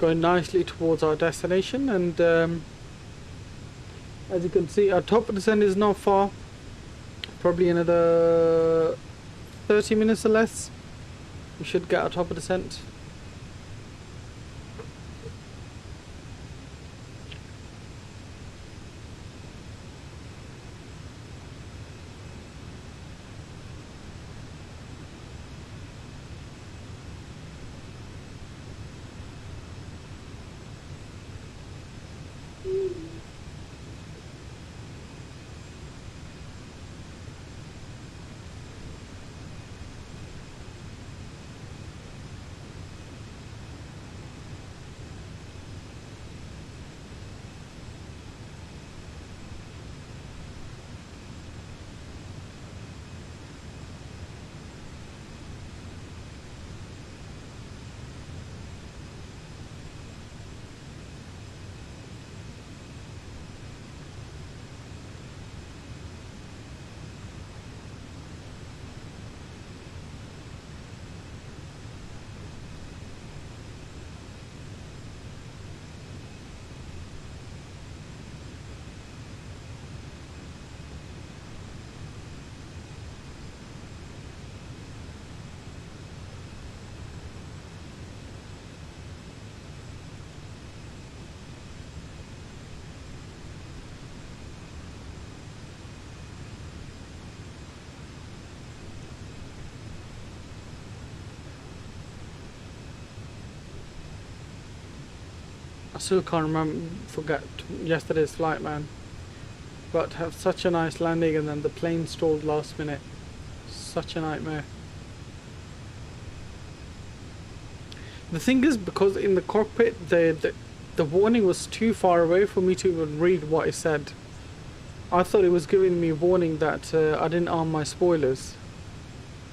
Going nicely towards our destination, and as you can see, our top of descent is not far. Probably another 30 minutes or less. We should get our top of descent. I still can't forget yesterday's flight, man. But have such a nice landing, and then the plane stalled last minute. Such a nightmare. The thing is, because in the cockpit the warning was too far away for me to even read what it said. I thought it was giving me a warning that I didn't arm my spoilers,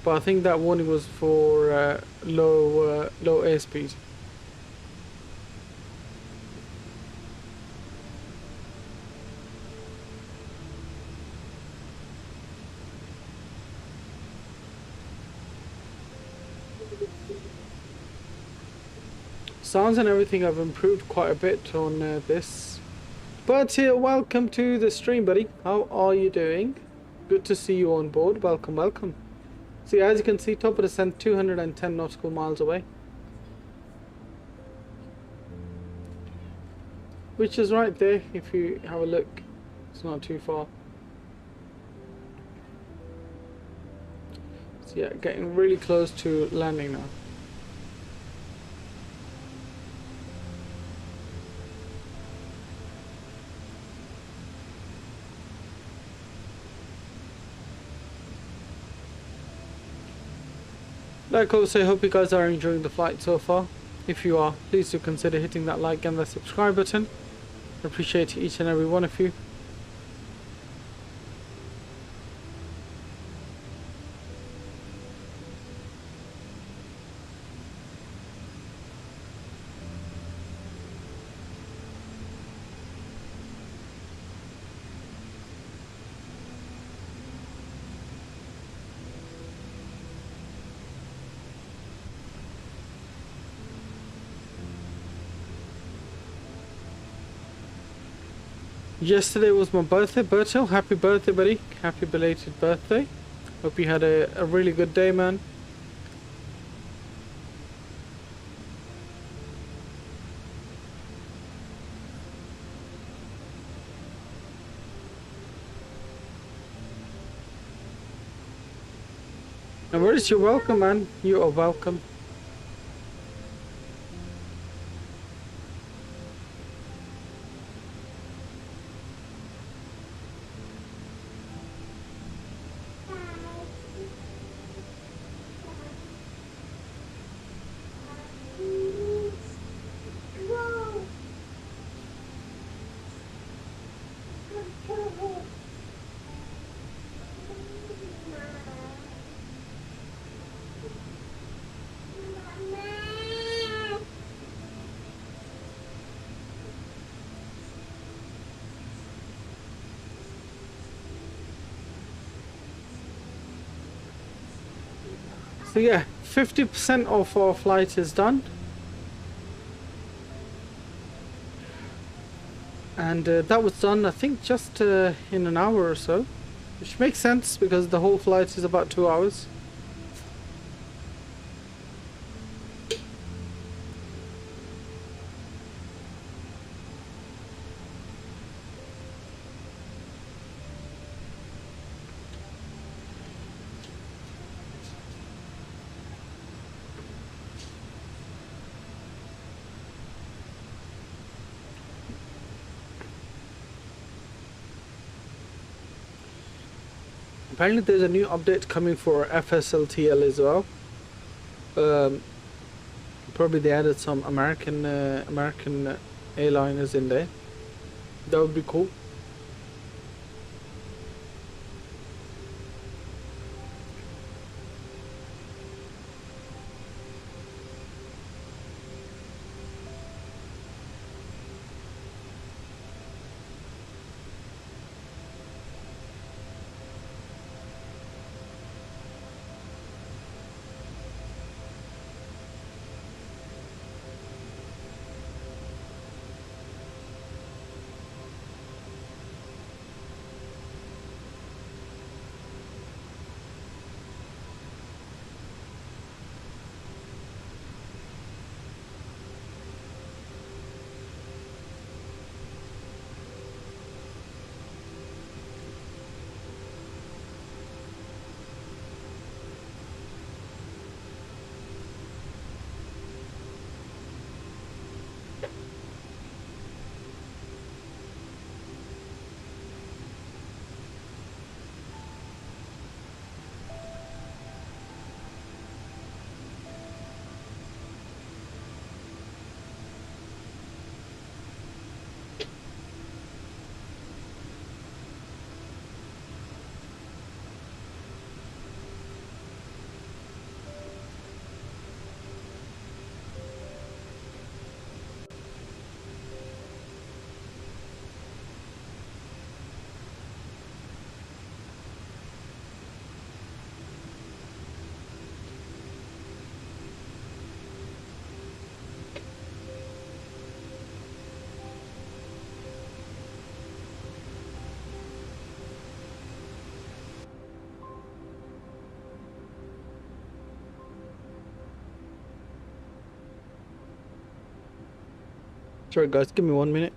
but I think that warning was for low airspeed. Sounds and everything have improved quite a bit on this. But welcome to the stream, buddy. How are you doing? Good to see you on board. Welcome, welcome. See, as you can see, top of descent 210 nautical miles away. Which is right there, if you have a look. It's not too far. So yeah, getting really close to landing now. Like I always say, hope you guys are enjoying the flight so far. If you are, please do consider hitting that like and the subscribe button. I appreciate each and every one of you. Yesterday was my birthday. Bertil, happy birthday, buddy. Happy belated birthday. Hope you had a really good day, man. And where is your welcome, man? You are welcome. So yeah, 50% of our flight is done. And that was done, I think, just in an hour or so. Which makes sense because the whole flight is about 2 hours. Apparently there's a new update coming for FSLTL as well. Probably they added some American airliners in there. That would be cool. Sorry guys, give me 1 minute.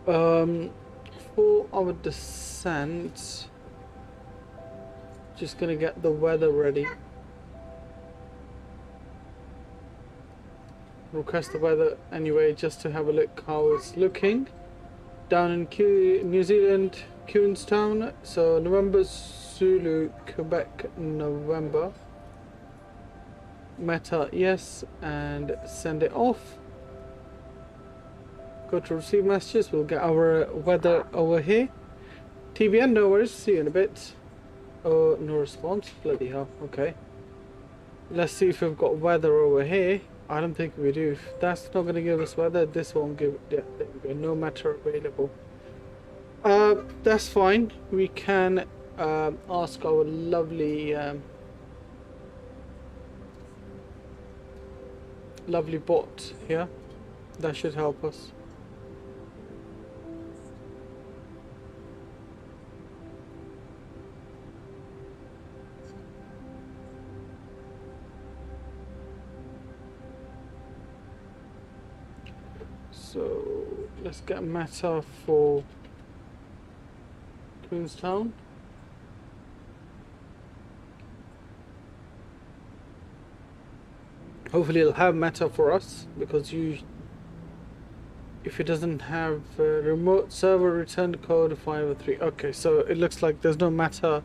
Um, for our descent, just gonna get the weather ready. Request the weather anyway, just to have a look how it's looking. Down in New Zealand, Queenstown. So November, Zulu, Quebec, November. Meta, yes, and send it off. Go to receive messages. We'll get our weather over here. TBN, no worries. See you in a bit. Oh, no response. Bloody hell. Okay. Let's see if we've got weather over here. I don't think we do. If that's not going to give us weather, this won't give. Yeah, there we go. No matter available. That's fine. We can ask our lovely lovely bot here. That should help us. So let's get Meta for Queenstown. Hopefully it'll have Meta for us, because if it doesn't have remote server return code 503. Okay, so it looks like there's no Meta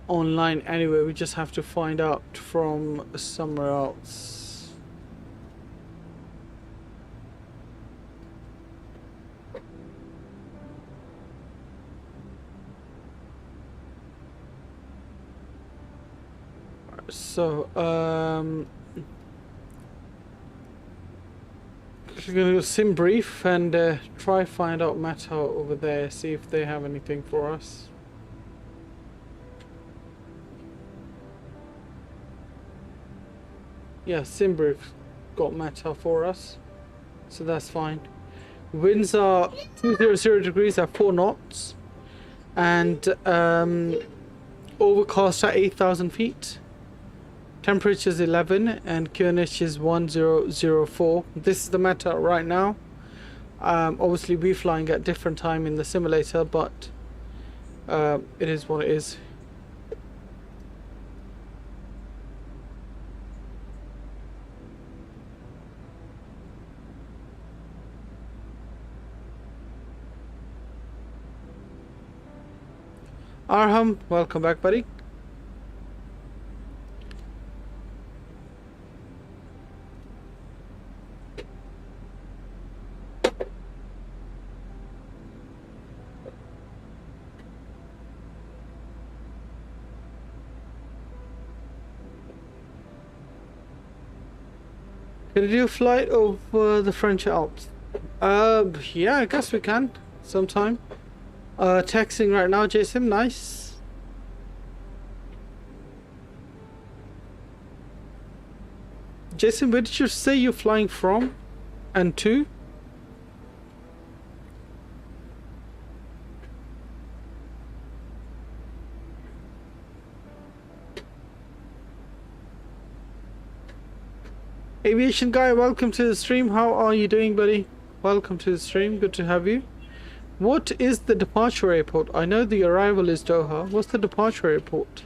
online anyway. We just have to find out from somewhere else. So, we're gonna go sim brief and try find out Meta over there, see if they have anything for us. Yeah, sim brief got Meta for us, so that's fine. Winds are 200 degrees at 4 knots, and overcast at 8,000 feet. Temperature is 11 and QNH is 1004. This is the Meta right now. Obviously we're flying at different time in the simulator, but it is what it is. Arham, welcome back, buddy. Can you do a flight over the French Alps? Yeah, I guess we can sometime. Texting right now, Jason. Nice. Jason, where did you say you're flying from and to? Aviation guy, welcome to the stream. How are you doing, buddy? Welcome to the stream. Good to have you. What is the departure airport? I know the arrival is Doha. What's the departure airport?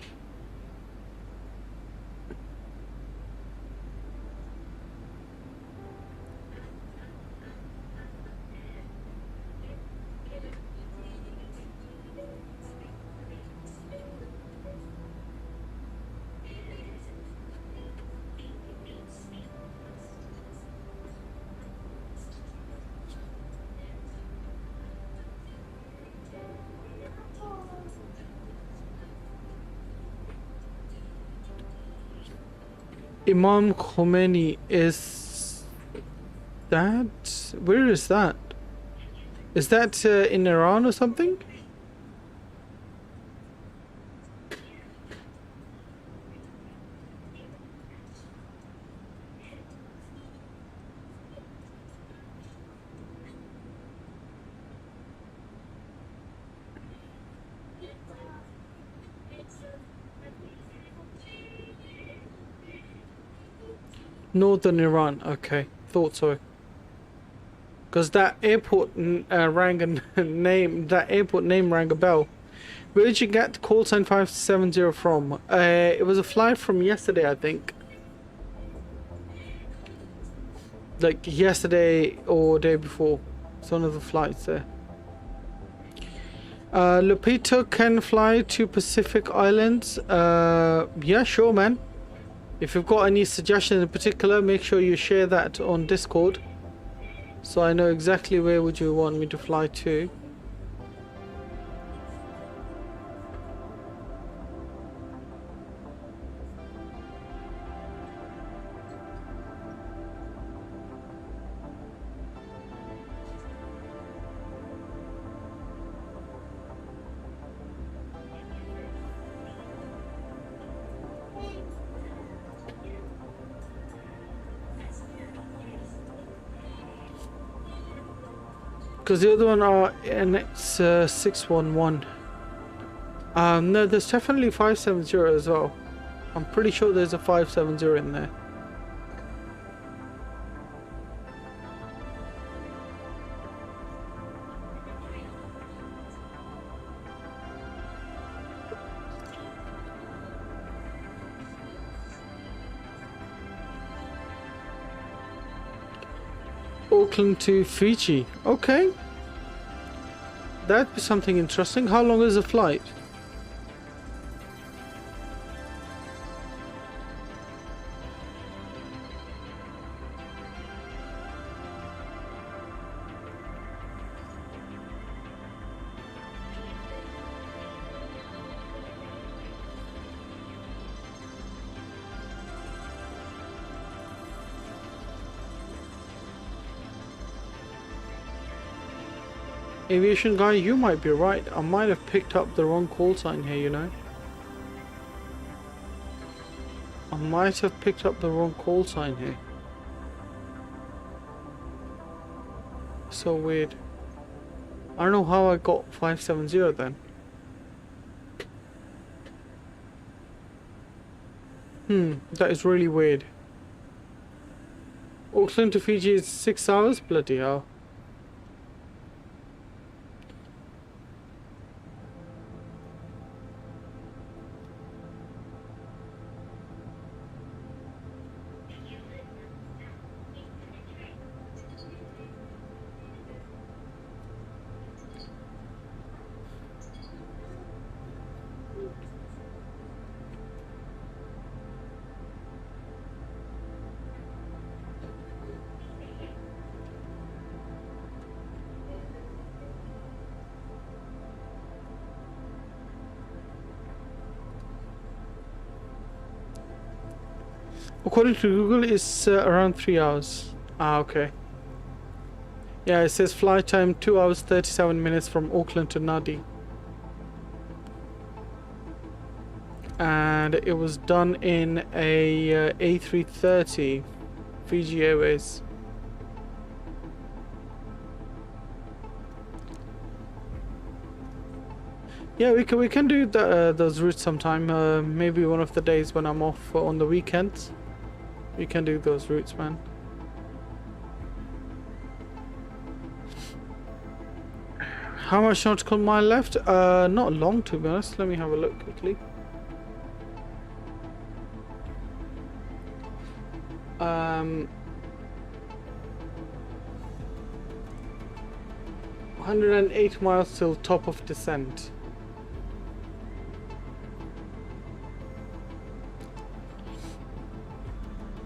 Imam Khomeini, is that? Where is that? Is that in Iran or something? Northern Iran. Okay, thought so. Because that airport rang a name. That airport name rang a bell. Where did you get the call sign 570 from? It was a flight from yesterday, I think. Like yesterday or day before. It's one of the flights there. Lupito can fly to Pacific Islands. Yeah, sure, man. If you've got any suggestions in particular, make sure you share that on Discord, so I know exactly where would you want me to fly to. Because the other one are NX 611. No, there's definitely 570 as well. I'm pretty sure there's a 570 in there. Auckland to Fiji. Okay. That'd be something interesting. How long is the flight? Aviation guy, you might be right. I might have picked up the wrong call sign here, you know. I might have picked up the wrong call sign here. So weird. I don't know how I got 570 then. That is really weird. Auckland to Fiji is 6 hours? Bloody hell. According to Google, it's around 3 hours. Ah, okay. Yeah, it says flight time 2 hours 37 minutes from Auckland to Nadi. And it was done in a A320 Fiji Airways. Yeah, we can do those routes sometime. Maybe one of the days when I'm off on the weekends. We can do those routes, man. How much nautical mile left? Not long, to be honest. Let me have a look quickly. Um, 108 miles till top of descent.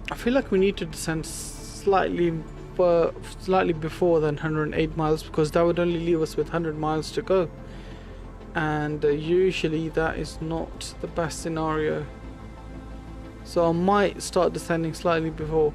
I feel like we need to descend slightly before than 108 miles, because that would only leave us with 100 miles to go, and usually that is not the best scenario, so I might start descending slightly before.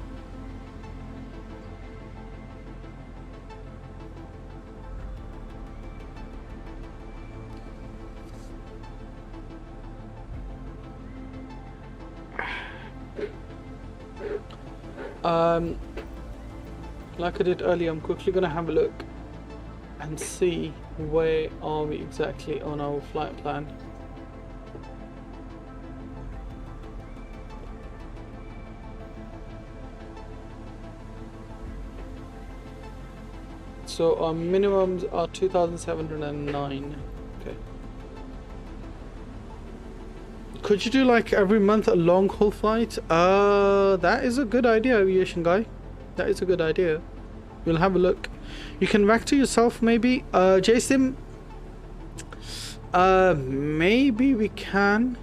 Like I did earlier, I'm quickly gonna have a look and see where are we exactly on our flight plan. So our minimums are 2,709. Okay. Could you do like every month a long haul flight? That is a good idea, aviation guy. That is a good idea. We'll have a look. You can vector yourself maybe. JSIM. Maybe we can.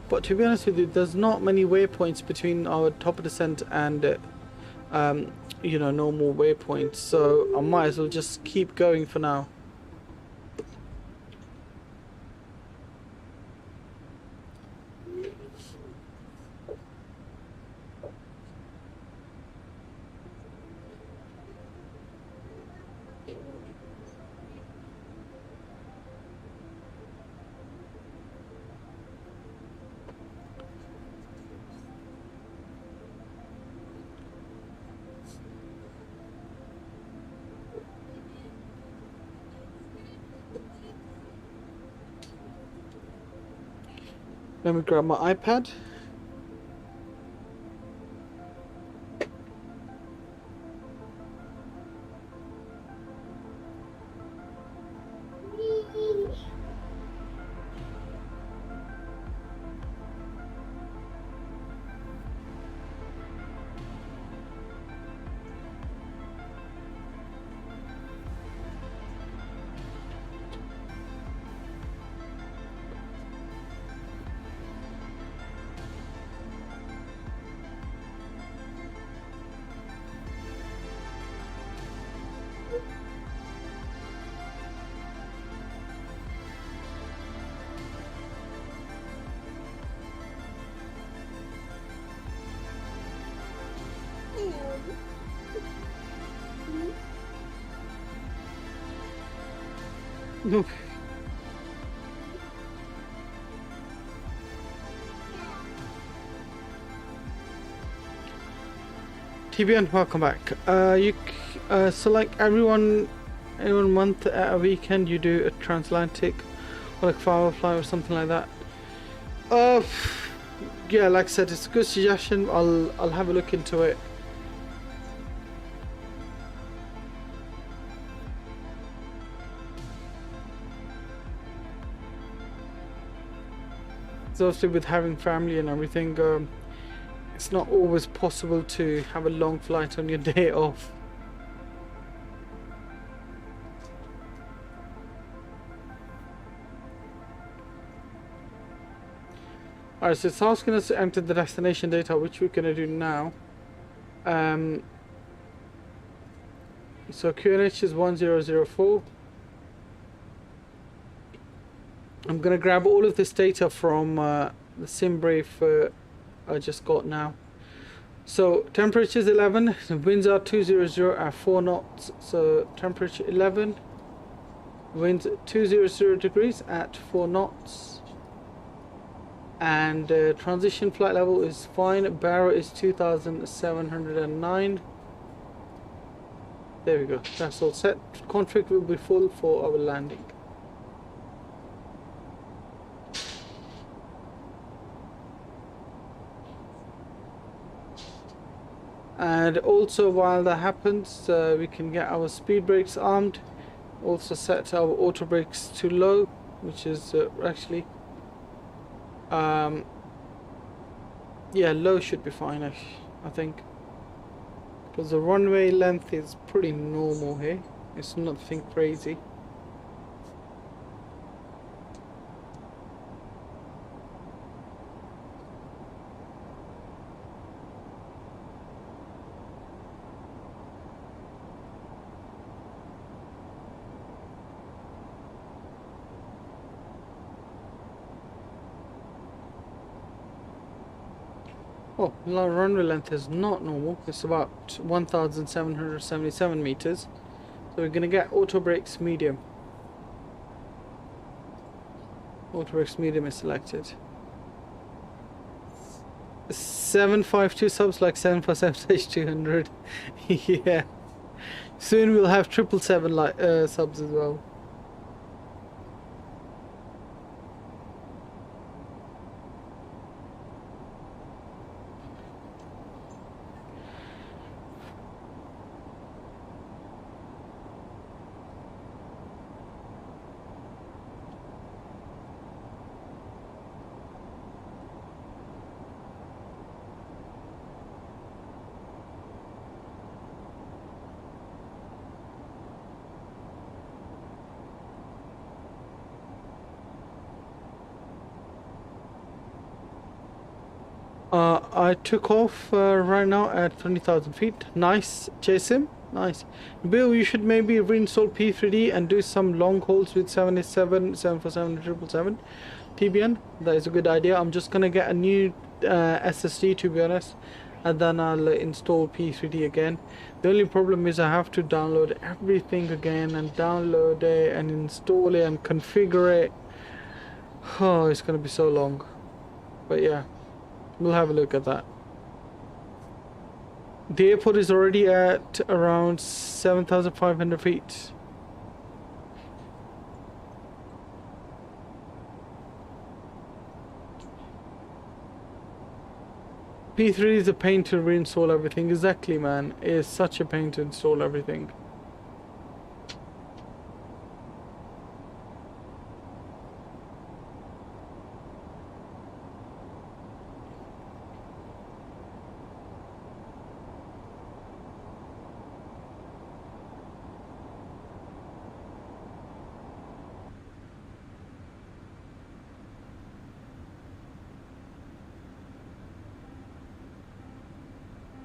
But to be honest with you, there's not many waypoints between our top of descent and you know, normal waypoints. So I might as well just keep going for now. Let me grab my iPad. No. TBN, welcome back. So like every one month at a weekend you do a transatlantic or like 5-hour flight or something like that. Yeah, like I said, it's a good suggestion. I'll have a look into it. So obviously with having family and everything, it's not always possible to have a long flight on your day off. Alright, so it's asking us to enter the destination data, which we're going to do now. So QNH is 1004. I'm going to grab all of this data from the sim brief I just got now. So temperature is 11, winds are 200 at 4 knots. So temperature 11, winds 200 degrees at 4 knots. And transition flight level is fine. Barrow is 2,709. There we go. That's all set. Config will be full for our landing. And also while that happens, we can get our speed brakes armed. Also set our auto brakes to low, which is actually yeah, low should be fine, I think, because the runway length is pretty normal here. It's nothing crazy. Oh, runway length is not normal. It's about 1,777 meters. So we're going to get auto brakes medium. Auto brakes medium is selected. 752 subs like 747-200. Yeah. Soon we'll have 777 subs as well. I took off right now at 20,000 feet. Nice, Jason. Nice. Bill, you should maybe reinstall P3D and do some long hauls with 787, 747, 777 TBN. That is a good idea. I'm just gonna get a new SSD, to be honest, and then I'll install P3D again. The only problem is I have to download everything again and download it and install it and configure it. Oh, it's gonna be so long. But yeah, we'll have a look at that. The airport is already at around 7,500 feet. P3 is a pain to reinstall everything. Exactly, man. It is such a pain to install everything.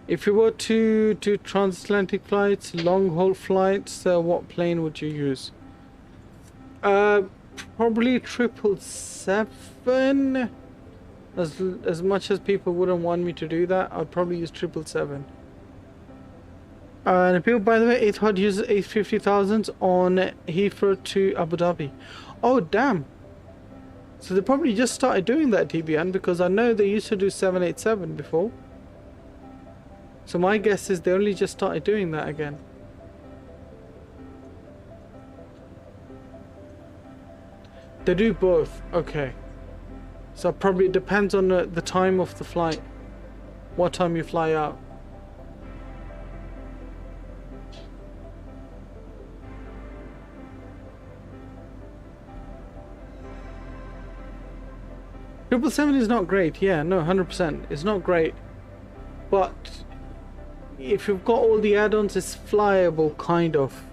If you were to do transatlantic flights, long haul flights, what plane would you use? Probably 777. As much as people wouldn't want me to do that, I'd probably use 777. And people, by the way, Etihad uses A350s on Heathrow to Abu Dhabi. Oh damn! So they probably just started doing that, TBN, because I know they used to do 787 before. So my guess is they only just started doing that again. They do both, okay. So probably it depends on the time of the flight. What time you fly out. Triple seven is not great, yeah, no, 100%. It's not great. But if you've got all the add-ons, it's flyable, kind of.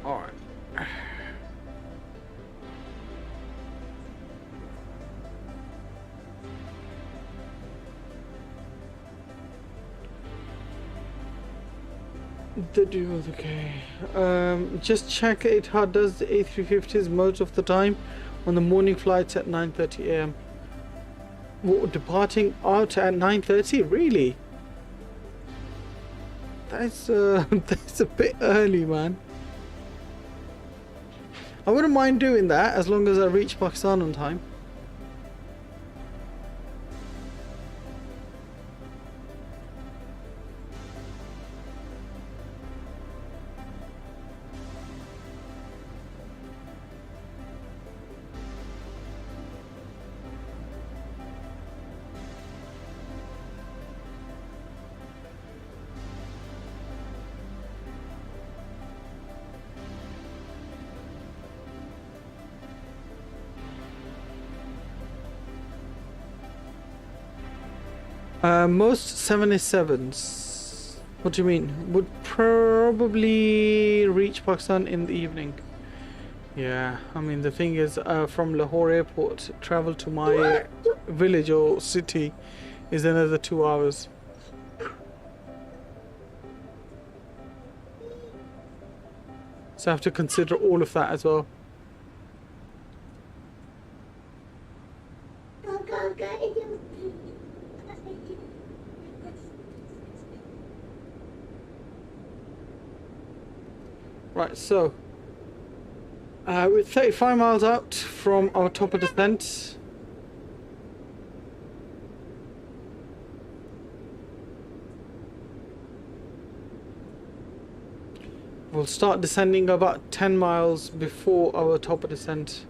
Alright. The dual, okay. Just check Etihad does the A350s most of the time on the morning flights at 9:30 AM. Departing out at 9:30? Really? That's that's a bit early, man. I wouldn't mind doing that as long as I reach Pakistan on time. Most 787s, what do you mean, would probably reach Pakistan in the evening. Yeah, I mean the thing is, from Lahore airport, travel to my village or city is another 2 hours. So I have to consider all of that as well. Right, so we're 35 miles out from our top of descent. We'll start descending about 10 miles before our top of descent.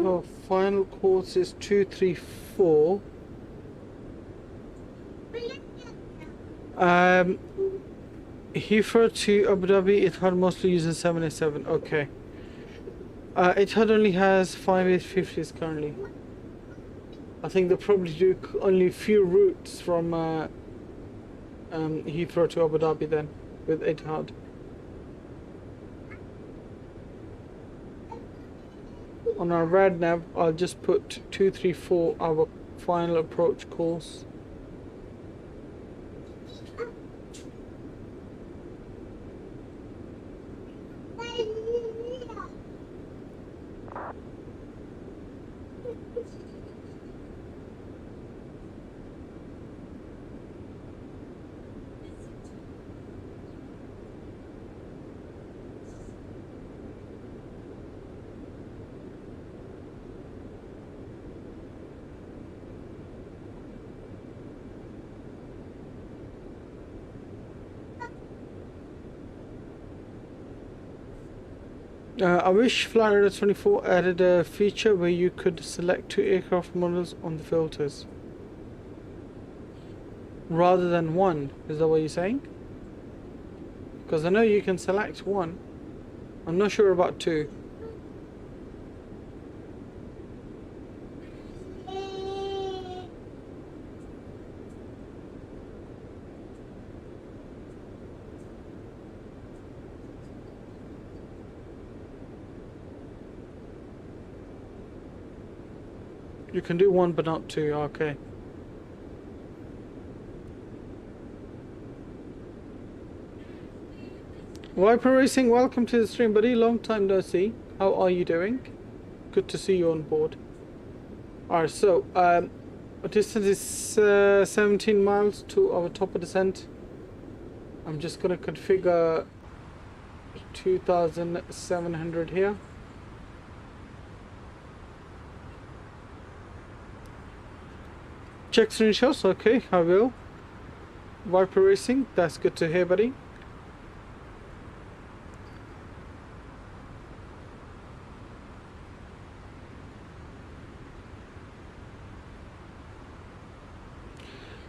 Our final course is 234. Heathrow to Abu Dhabi, Etihad mostly uses 787. Okay. Etihad only has 5 A350s currently. I think they probably do only few routes from Heathrow to Abu Dhabi then with Etihad. On our rad nav, I'll just put 234 our final approach course. I wish Flight Radar 24 added a feature where you could select 2 aircraft models on the filters rather than one. Is that what you're saying? Because I know you can select one. I'm not sure about 2. You can do 1 but not 2, okay. Viper Racing, welcome to the stream, buddy. Long time no see. How are you doing? Good to see you on board. Alright, so distance is 17 miles to our top of descent. I'm just gonna configure 2,700 here. Check screenshots, okay, I will. Viper Racing, that's good to hear, buddy.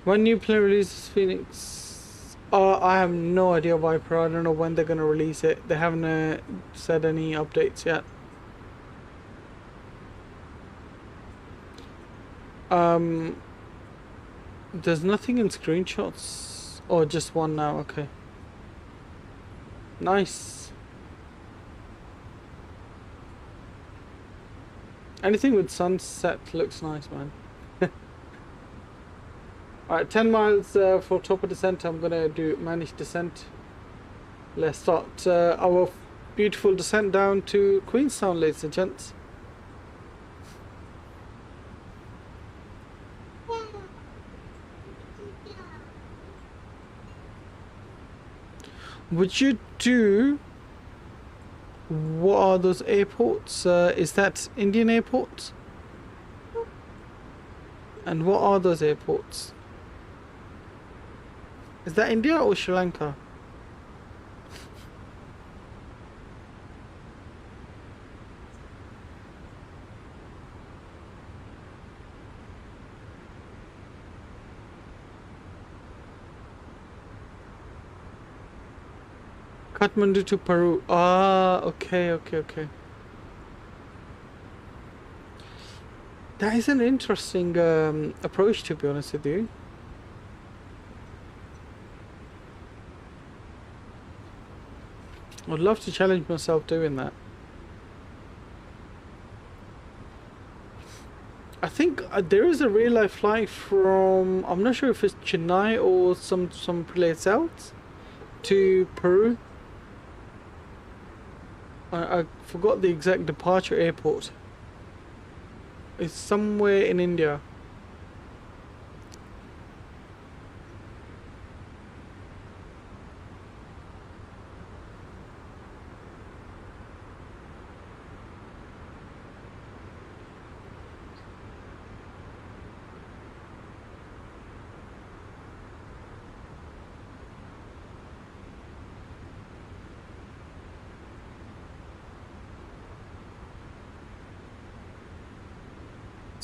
When new plane releases Phoenix, I have no idea, Viper. I don't know when they're gonna release it. They haven't said any updates yet. There's nothing in screenshots. Oh, just one now, okay. Nice. Anything with sunset looks nice, man. Alright, 10 miles for top of descent. I'm gonna do managed descent. Let's start our beautiful descent down to Queenstown, ladies and gents. Would you do... What are those airports? Is that Indian airports? And what are those airports? Is that India or Sri Lanka? Kathmandu to Peru. Ah, okay. That is an interesting approach, to be honest with you. I'd love to challenge myself doing that. I think there is a real life flight from, I'm not sure if it's Chennai or some place else, to Peru. I forgot the exact departure airport. It's somewhere in India.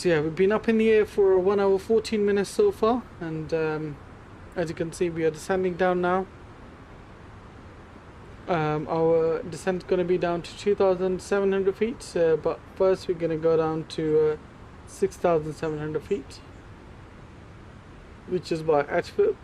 So yeah, we've been up in the air for 1 hour 14 minutes so far, and as you can see, we are descending down now. Our descent is going to be down to 2,700 feet, but first we're going to go down to 6,700 feet, which is by Atflip.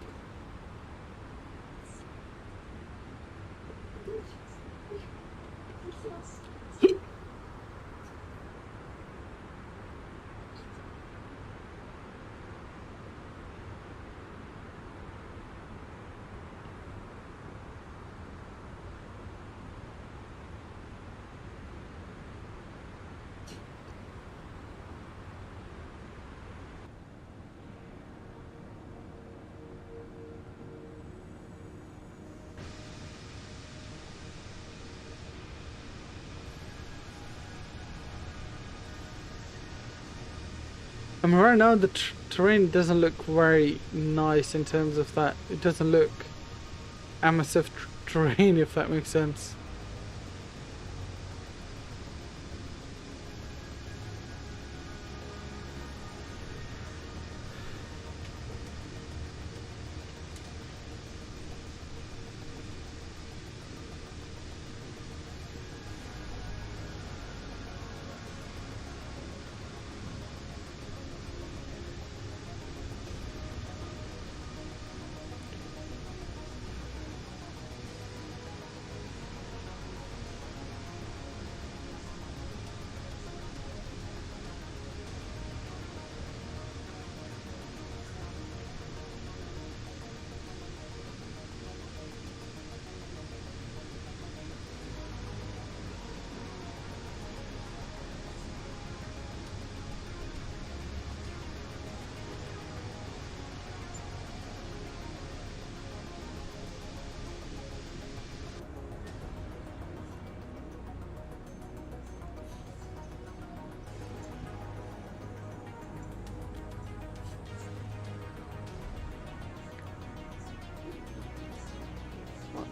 I mean, right now the terrain doesn't look very nice in terms of that. It doesn't look MSF terrain, if that makes sense.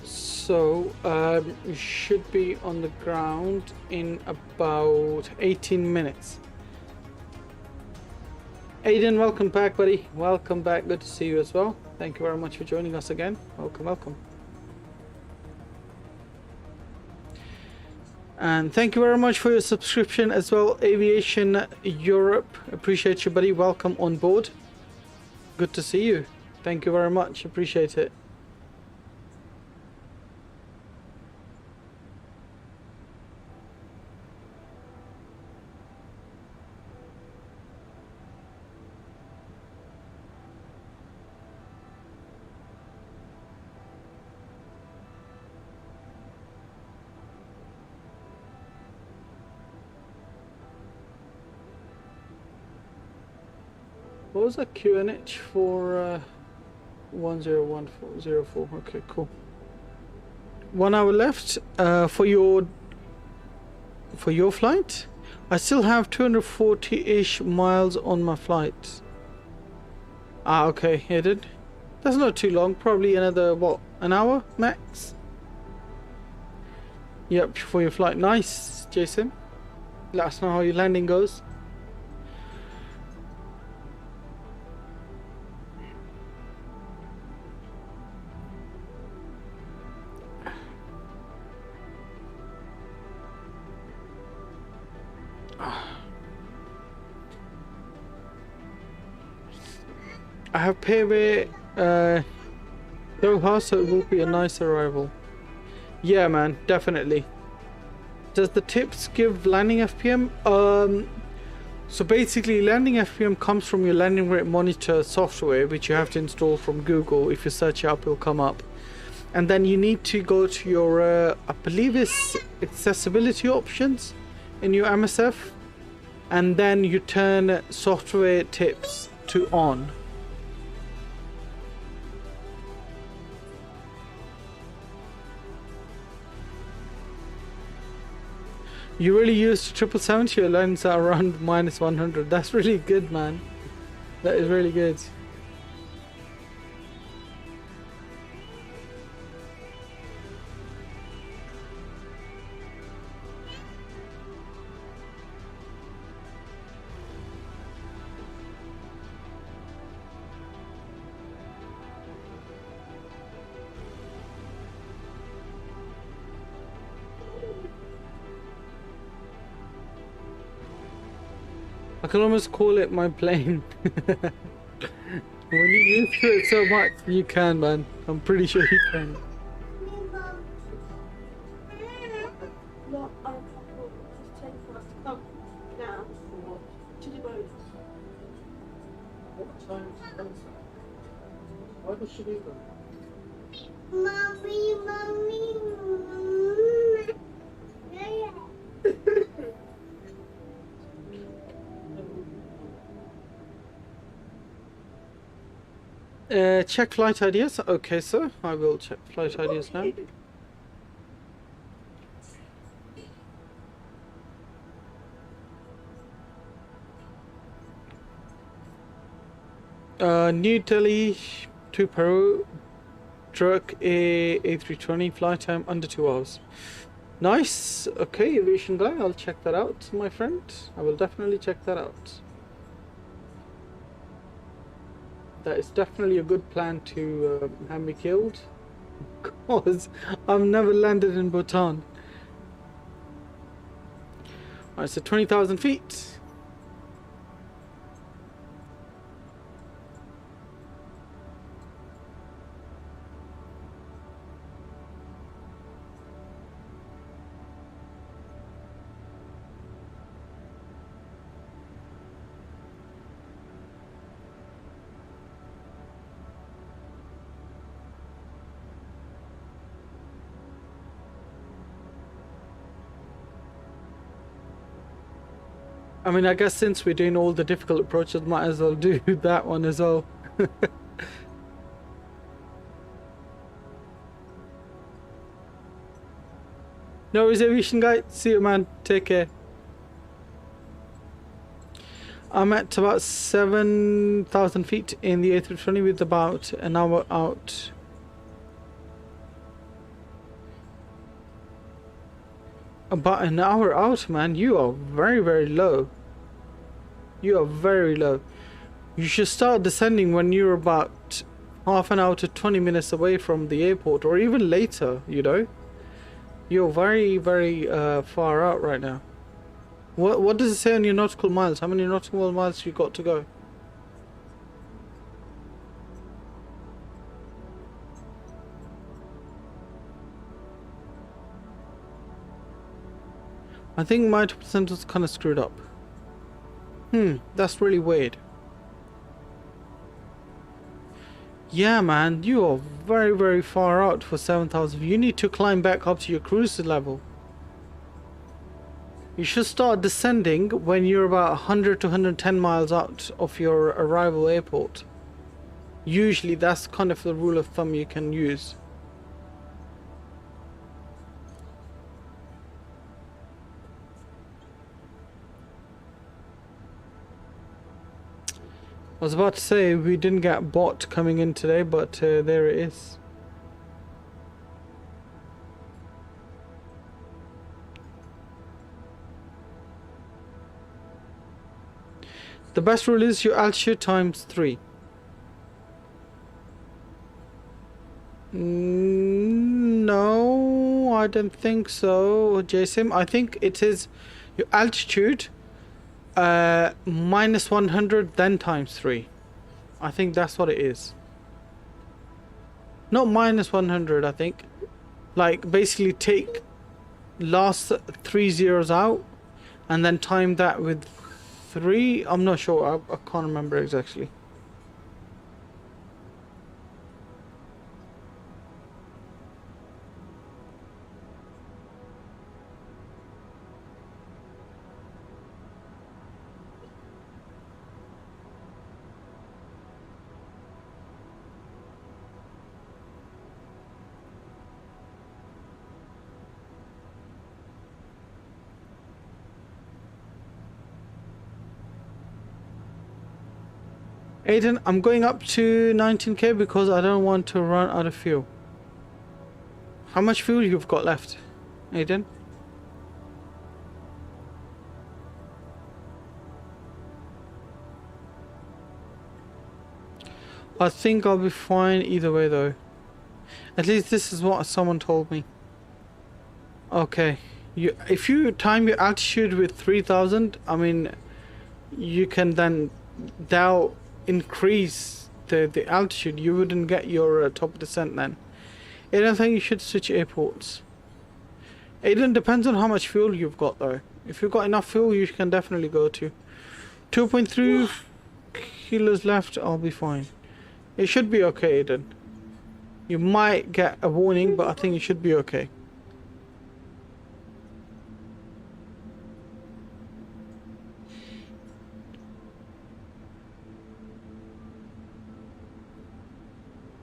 So you should be on the ground in about 18 minutes. Aiden, welcome back, buddy. Welcome back. Good to see you as well. Thank you very much for joining us again. Welcome, welcome. And thank you very much for your subscription as well, Aviation Europe. Appreciate you, buddy. Welcome on board. Good to see you. Thank you very much. Appreciate it. What was that QNH for 101404? Okay, cool. 1 hour left for your flight. I still have 240-ish miles on my flight. Ah, okay, headed. That's not too long. Probably another, what, an hour max? Yep, for your flight. Nice, Jason. Let us know how your landing goes. I have payway Doha, so it will be a nice arrival. Yeah, man, definitely. Does the tips give landing FPM? So basically, landing FPM comes from your landing rate monitor software, which you have to install from Google. If you search it up, it'll come up. And then you need to go to your, I believe it's accessibility options in your MSF, and then you turn software tips to on. You really used 777, your lines are around minus 100. That's really good, man. That is really good. I can almost call it my plane. When you use it so much, you can, man. I'm pretty sure you can. No, I can't. Just take for us to come now to the boat. What time is sunset? Why does she leave them? Mommy, mommy. Check flight ideas. Okay, sir. I will check flight ideas now. New Delhi to Peru. Truck A320 flight time under 2 hours. Nice. Okay, aviation guy. I'll check that out, my friend. I will definitely check that out. That is definitely a good plan to have me killed, because I've never landed in Bhutan. Alright, so 20,000 feet. I mean, I guess since we're doing all the difficult approaches, might as well do that one as well. No worries, aviation guy. See you, man. Take care. I'm at about 7,000 feet in the A320 with about an hour out. About an hour out, man. You are very, very low. You are very low. You should start descending when you're about half an hour to 20 minutes away from the airport, or even later, you know. You're very, very far out right now. What does it say on your nautical miles? How many nautical miles you got to go? I think my percent was kind of screwed up. That's really weird. Yeah, man, you are very, very far out for 7,000. You need to climb back up to your cruise level. You should start descending when you're about 100 to 110 miles out of your arrival airport. Usually that's kind of the rule of thumb you can use. I was about to say we didn't get bot coming in today, but there it is. The best rule is your altitude times 3. No, I don't think so, Jason. I think it is your altitude minus 100 then times 3. I think that's what it is. Not minus 100, I think. Like basically take last 3 zeros out and then time that with 3. I'm not sure. I can't remember exactly. Aiden, I'm going up to 19k because I don't want to run out of fuel. How much fuel you've got left, Aiden? I think I'll be fine either way though. At least this is what someone told me. Okay, if you time your altitude with 3,000, I mean, you can then that'll increase the altitude. You wouldn't get your top descent then. I don't think you should switch airports. It depends on how much fuel you've got though. If you've got enough fuel, you can definitely go to 2.3 kilos left. I'll be fine. It should be okay, Aiden. You might get a warning, but I think it should be okay.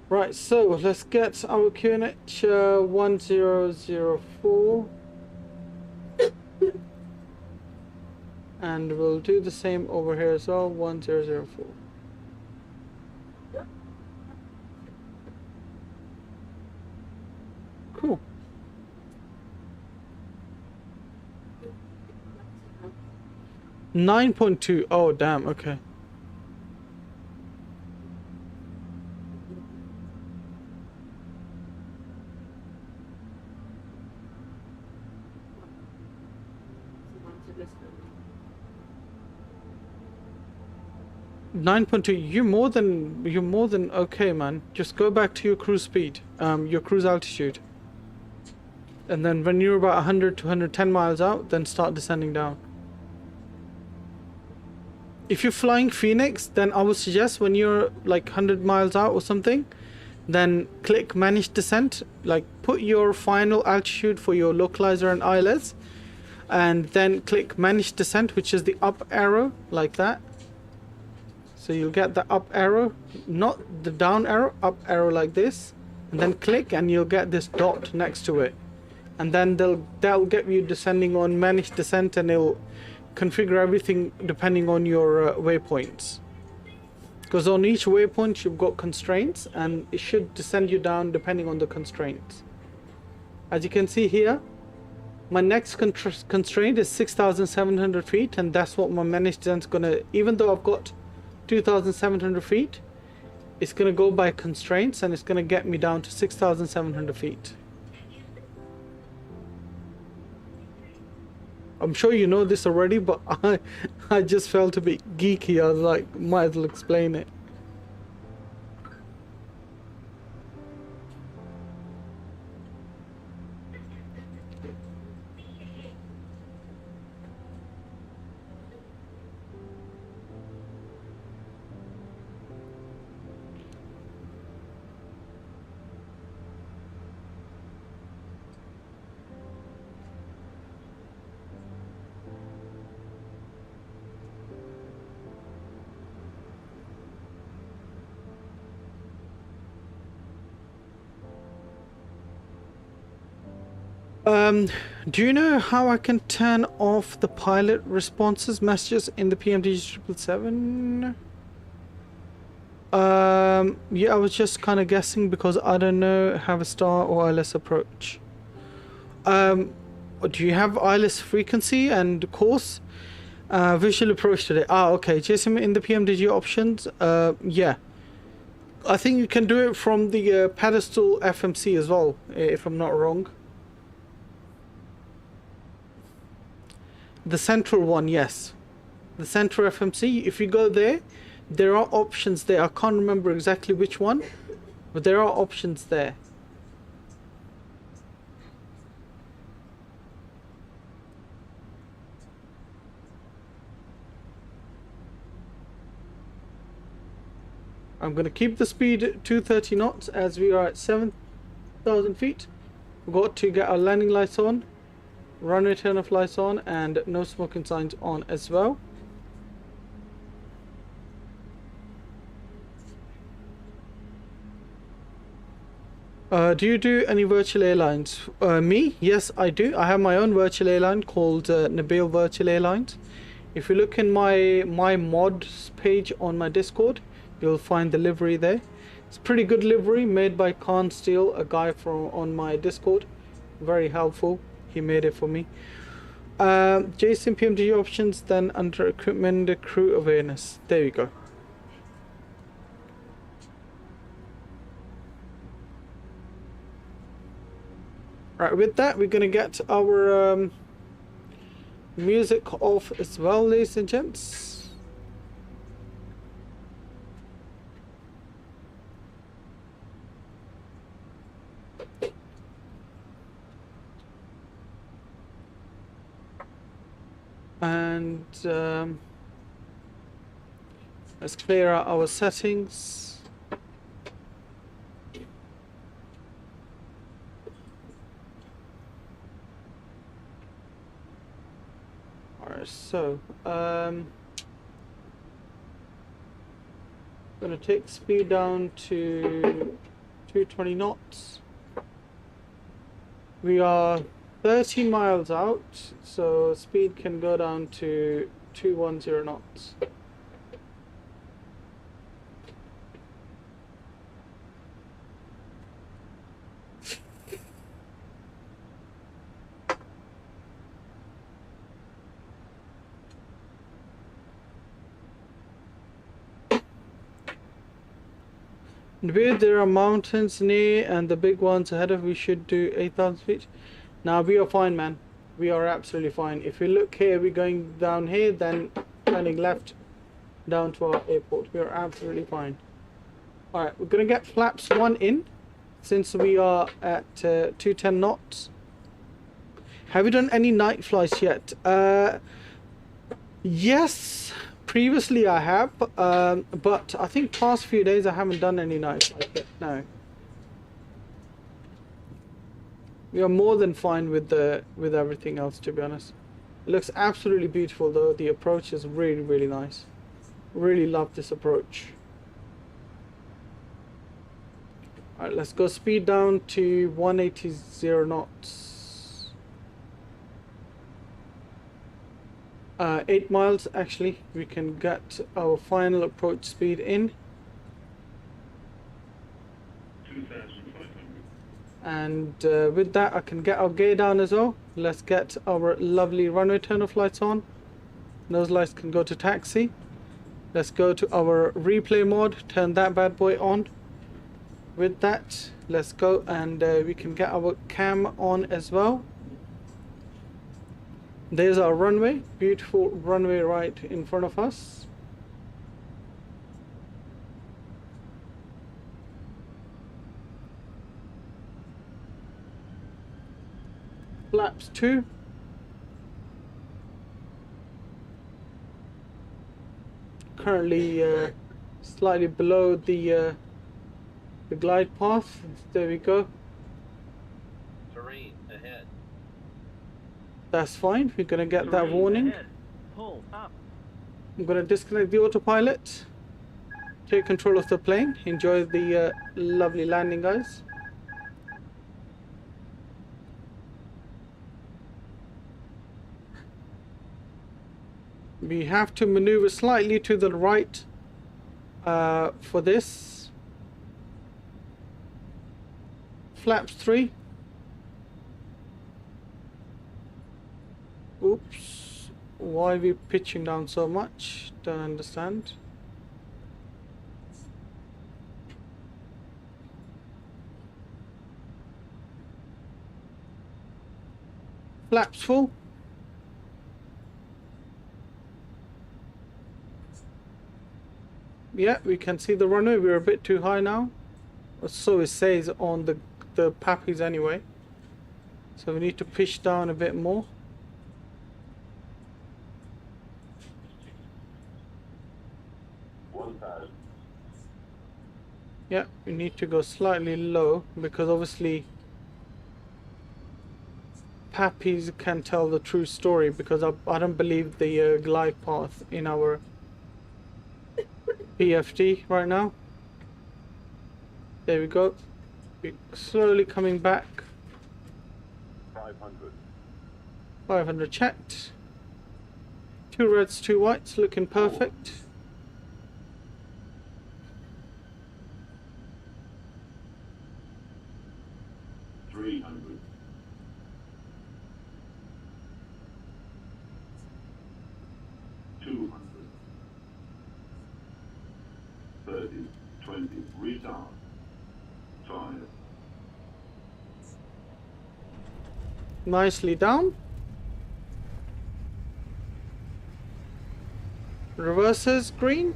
Right, so let's get our QNH 1004. And we'll do the same over here as well, 1004. Cool. 9.2. Oh, damn, okay. Nine point two. You're more than okay, man. Just go back to your cruise speed, your cruise altitude, and then when you're about 100 to 110 miles out, then start descending down. If you're flying Phoenix, then I would suggest when you're like 100 miles out or something, then click manage descent. Like put your final altitude for your localizer and ILS, and then click manage descent, which is the up arrow like that. So you'll get the up arrow, not the down arrow, up arrow like this, and then click and you'll get this dot next to it, and then that'll get you descending on manage descent, and it'll configure everything depending on your waypoints, because on each waypoint you've got constraints, and it should descend you down depending on the constraints. As you can see here, my next constraint is 6,700 feet, and that's what my managed descent's gonna, even though I've got 2,700 feet, it's gonna go by constraints, and it's gonna get me down to 6,700 feet. I'm sure you know this already, but I just felt a bit geeky. I was like, might as well explain it. Do you know how I can turn off the pilot responses messages in the PMDG 777? Yeah, I was just kind of guessing because I don't know have a star or ILS approach. Do you have ILS frequency and course? Visual approach today. Ah, okay. JSM in the PMDG options. Yeah. I think you can do it from the pedestal FMC as well, if I'm not wrong. The central one, yes. The central FMC, if you go there, there are options there. I can't remember exactly which one, but there are options there. I'm going to keep the speed at 230 knots as we are at 7,000 feet. We've got to get our landing lights on, runway turn off lights on, and no smoking signs on as well. Do you do any virtual airlines? Me? Yes, I do. I have my own virtual airline called Nabil Virtual Airlines. If you look in my mods page on my Discord, you'll find the livery there. It's a pretty good livery made by Khan Steel, a guy from on my Discord. Very helpful. He made it for me. JSON PMDG options, then under equipment, crew awareness. There you go. Right, with that, we're gonna get our music off as well, ladies and gents. And let's clear out our settings. Alright, so gonna take speed down to 220 knots. We are 30 miles out, so speed can go down to 210 knots. Where there are mountains near and the big ones ahead of, we should do 8,000 feet. Now we are fine, man. We are absolutely fine. If you look here, we're going down here, then turning left down to our airport. We are absolutely fine. Alright, we're gonna get flaps 1 in since we are at 210 knots. Have you done any night flights yet? Yes. Previously I have, but I think past few days I haven't done any night flight yet. No. We are more than fine with everything else, to be honest. It looks absolutely beautiful though. The approach is really, really nice. Really love this approach. Alright, let's go speed down to 180 knots. 8 miles actually. We can get our final approach speed in. 2,500. And with that I can get our gear down as well. Let's get our lovely runway turn off lights on. Those lights can go to taxi. Let's go to our replay mode, turn that bad boy on. With that, let's go and we can get our cam on as well. There's our runway, beautiful runway right in front of us. Flaps 2. Currently slightly below the glide path. There we go. Terrain ahead. That's fine. We're gonna get that warning. Ahead. Pull up. I'm gonna disconnect the autopilot. Take control of the plane. Enjoy the lovely landing, guys. We have to maneuver slightly to the right for this. Flaps 3. Oops. Why are we pitching down so much? Don't understand. Flaps full. Yeah, we can see the runway. We're a bit too high now. Or so it says on the pappies anyway. So we need to pitch down a bit more. Yeah, we need to go slightly low because obviously pappies can tell the true story, because I don't believe the glide path in our PFD right now. There we go. We're slowly coming back. 500. 500 checked. 2 reds, 2 whites, looking perfect. Retard. 5. Nicely down. Reverses green.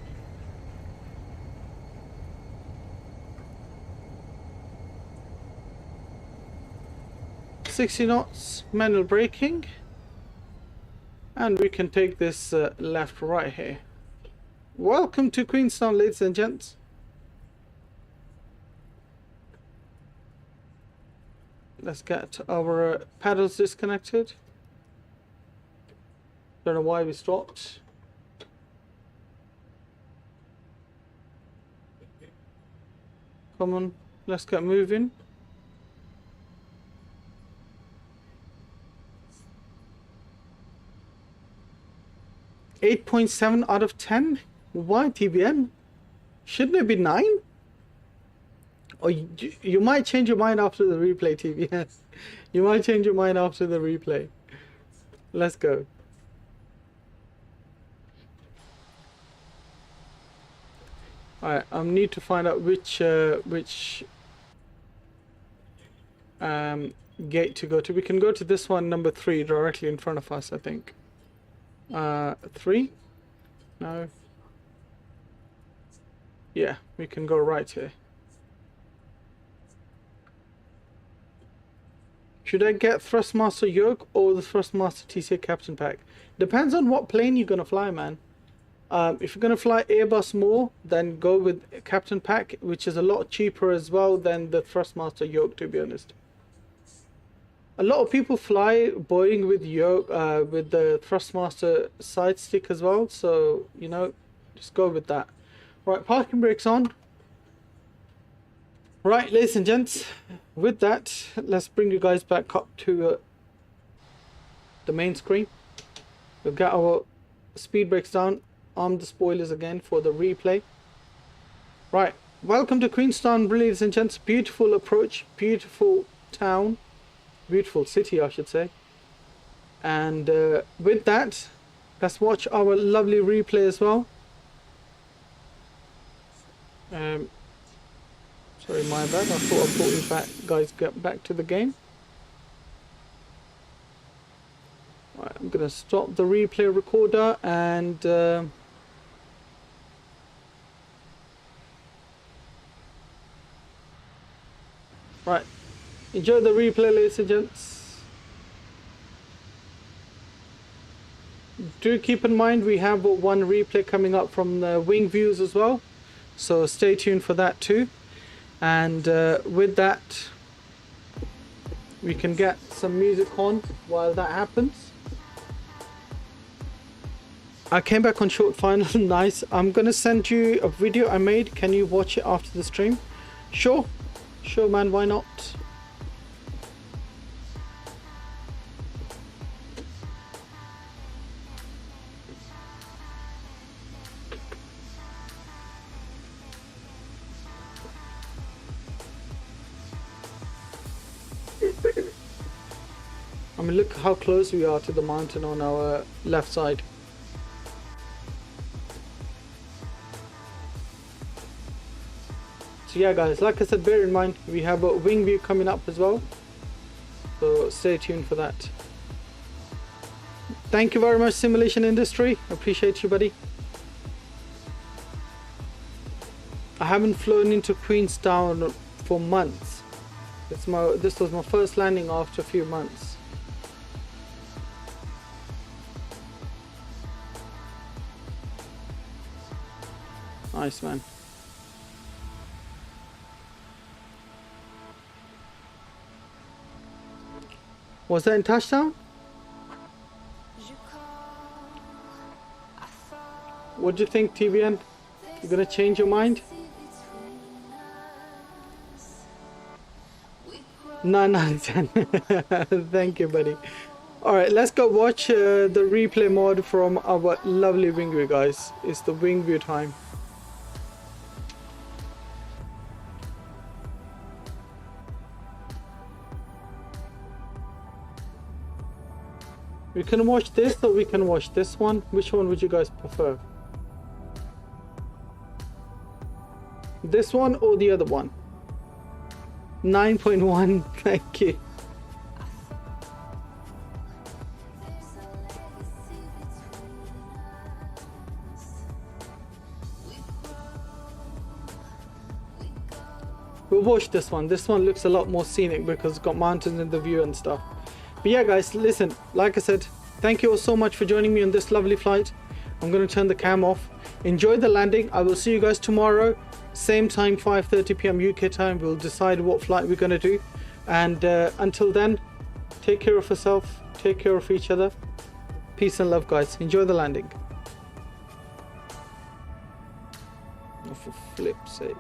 .60 knots, manual braking. And we can take this left right here. Welcome to Queenstown, ladies and gents. Let's get our paddles disconnected. Don't know why we stopped. Come on, let's get moving. .7 out of 10? Why, TBN? Shouldn't it be 9? Or you might change your mind after the replay, TBN. You might change your mind after the replay. Let's go. Alright, I need to find out which gate to go to. We can go to this one, number 3, directly in front of us, I think. 3? No. Yeah, we can go right here. Should I get Thrustmaster Yoke or the Thrustmaster TCA Captain Pack? Depends on what plane you're gonna fly, man. If you're gonna fly Airbus more, then go with Captain Pack, which is a lot cheaper as well than the Thrustmaster Yoke, to be honest. A lot of people fly Boeing with yoke, with the Thrustmaster side stick as well, so you know, just go with that. Right, parking brakes on. Right, ladies and gents, with that, let's bring you guys back up to the main screen. We've got our speed brakes down, arm the spoilers again for the replay. Right, welcome to Queenstown, ladies and gents. Beautiful approach, beautiful town, beautiful city, I should say. And with that, let's watch our lovely replay as well. Sorry, my bad. I thought I brought you back, guys. Get back to the game. Right, I'm gonna stop the replay recorder and right, enjoy the replay, ladies and gents. Do keep in mind we have one replay coming up from the wing views as well, so stay tuned for that too. And with that, we can get some music on while that happens. I came back on short final. Nice. I'm gonna send you a video I made. Can you watch it after the stream? Sure man, why not? I mean, look how close we are to the mountain on our left side. So yeah guys, like I said, bear in mind we have a wing view coming up as well, so stay tuned for that. Thank you very much, Simulation Industry. Appreciate you, buddy. I haven't flown into Queenstown for months. This was my first landing after a few months. Nice, man. Was that in touchdown? What do you think, TBN? You gonna change your mind? No, thank you, buddy. Alright, let's go watch the replay mod from our lovely wing view, guys. It's the wing view time. We can watch this or we can watch this one. Which one would you guys prefer? This one or the other one? 9.1, thank you. We'll watch this one. This one looks a lot more scenic because it's got mountains in the view and stuff. But yeah guys, listen, like I said, Thank you all so much for joining me on this lovely flight. I'm going to turn the cam off. Enjoy the landing. I will see you guys tomorrow. Same time, 5:30 p.m. UK time. We'll decide what flight we're going to do. And until then, take care of yourself. Take care of each other. Peace and love, guys. Enjoy the landing. Oh, for flip's sake.